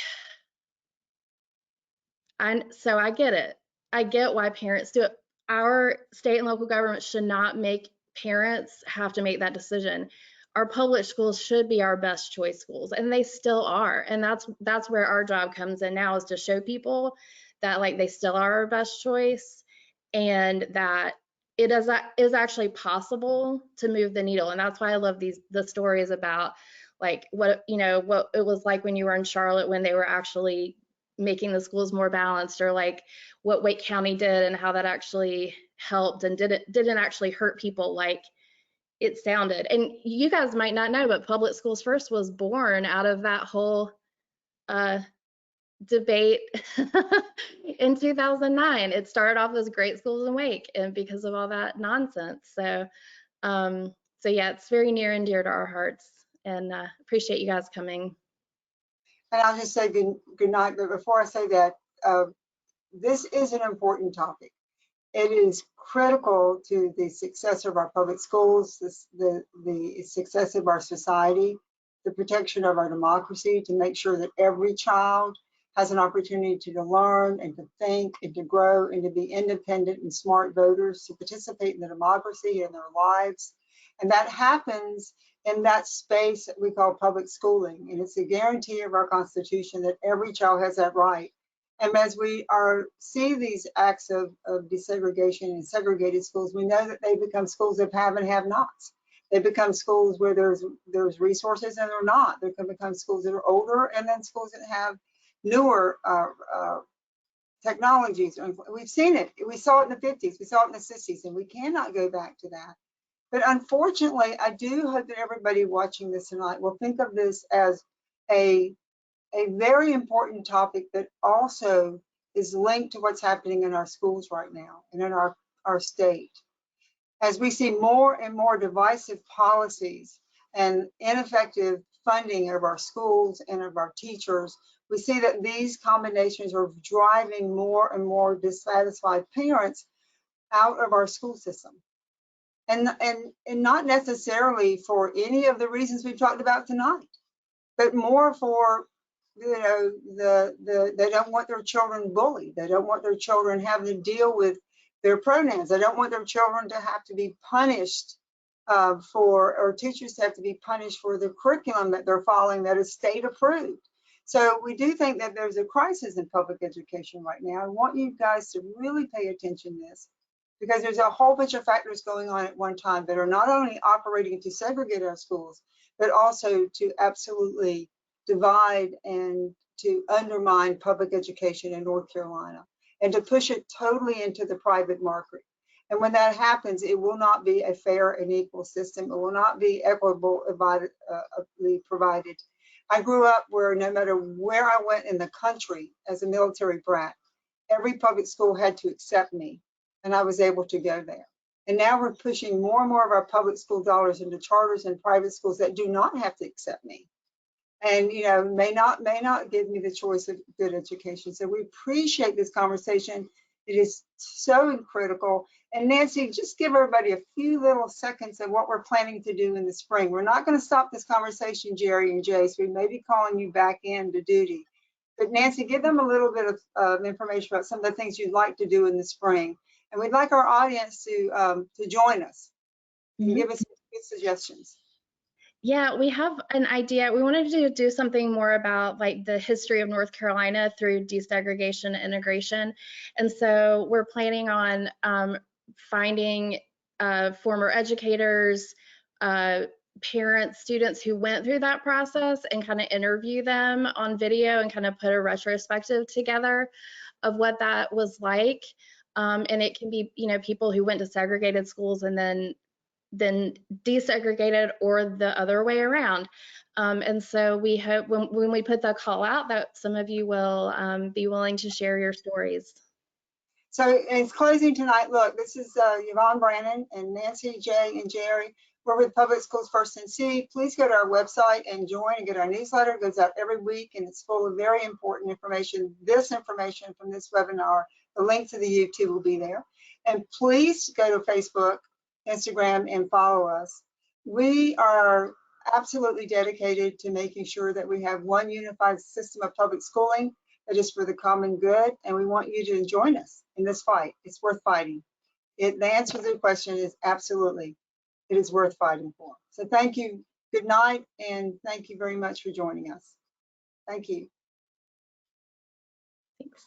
Speaker 2: so I get it. I get why parents do it. Our state and local government should not make parents have to make that decision. Our public schools should be our best choice schools, and they still are. And that's where our job comes in now, is to show people that like they still are our best choice, and that it is actually possible to move the needle. And that's why I love the stories about like what it was like when you were in Charlotte when they were actually making the schools more balanced, or like what Wake County did and how that actually helped and didn't actually hurt people like it sounded. And you guys might not know, but Public Schools First was born out of that whole debate in 2009. It started off as Great Schools in Wake, and because of all that nonsense. So yeah, it's very near and dear to our hearts, and appreciate you guys coming.
Speaker 1: And I'll just say good night, but before I say that, this is an important topic. It is critical to the success of our public schools, the success of our society, the protection of our democracy, to make sure that every child has an opportunity to learn and to think and to grow and to be independent and smart voters, to participate in the democracy in their lives. And that happens in that space that we call public schooling. And it's a guarantee of our Constitution that every child has that right. And as we see these acts of desegregation and segregated schools, we know that they become schools of have and have nots. They become schools where there's resources and they're not. They can become schools that are older and then schools that have newer technologies. We've seen it. We saw it in the 50s. We saw it in the 60s, and we cannot go back to that. But unfortunately, I do hope that everybody watching this tonight will think of this as a very important topic that also is linked to what's happening in our schools right now and in our state. As we see more and more divisive policies and ineffective funding of our schools and of our teachers, we see that these combinations are driving more and more dissatisfied parents out of our school system. And not necessarily for any of the reasons we've talked about tonight, but more for, you know, they don't want their children bullied. They don't want their children having to deal with their pronouns. They don't want their children to have to be punished or teachers to have to be punished for the curriculum that they're following that is state approved. So we do think that there's a crisis in public education right now. I want you guys to really pay attention to this, because there's a whole bunch of factors going on at one time that are not only operating to segregate our schools, but also to absolutely divide and to undermine public education in North Carolina and to push it totally into the private market. And when that happens, it will not be a fair and equal system. It will not be equitably provided. I grew up where no matter where I went in the country as a military brat, every public school had to accept me, and I was able to go there. And now we're pushing more and more of our public school dollars into charters and private schools that do not have to accept me, and you know, may not give me the choice of good education. So we appreciate this conversation. It is so critical. And Nancy, just give everybody a few little seconds of what we're planning to do in the spring. We're not going to stop this conversation, Jerry and Jace. We may be calling you back into duty. But Nancy, give them a little bit of information about some of the things you'd like to do in the spring. And we'd like our audience to join us and give us good suggestions.
Speaker 2: Yeah, we have an idea. We wanted to do something more about like the history of North Carolina through desegregation and integration. And so we're planning on finding former educators, parents, students who went through that process and kind of interview them on video and kind of put a retrospective together of what that was like. And it can be, you know, people who went to segregated schools and then desegregated, or the other way around. And so we hope when we put the call out that some of you will be willing to share your stories.
Speaker 1: So in closing tonight, look, this is Yvonne Brannon and Nancy, Jay, and Jerry. We're with Public Schools First and C. Please go to our website and join and get our newsletter. It goes out every week, and it's full of very important information. This information from this webinar, the link to the YouTube will be there. And please go to Facebook, Instagram, and follow us. We are absolutely dedicated to making sure that we have one unified system of public schooling that is for the common good, and we want you to join us in this fight. It's worth fighting. The answer to the question is absolutely. It is worth fighting for. So thank you. Good night, and thank you very much for joining us. Thank you.
Speaker 2: Thanks.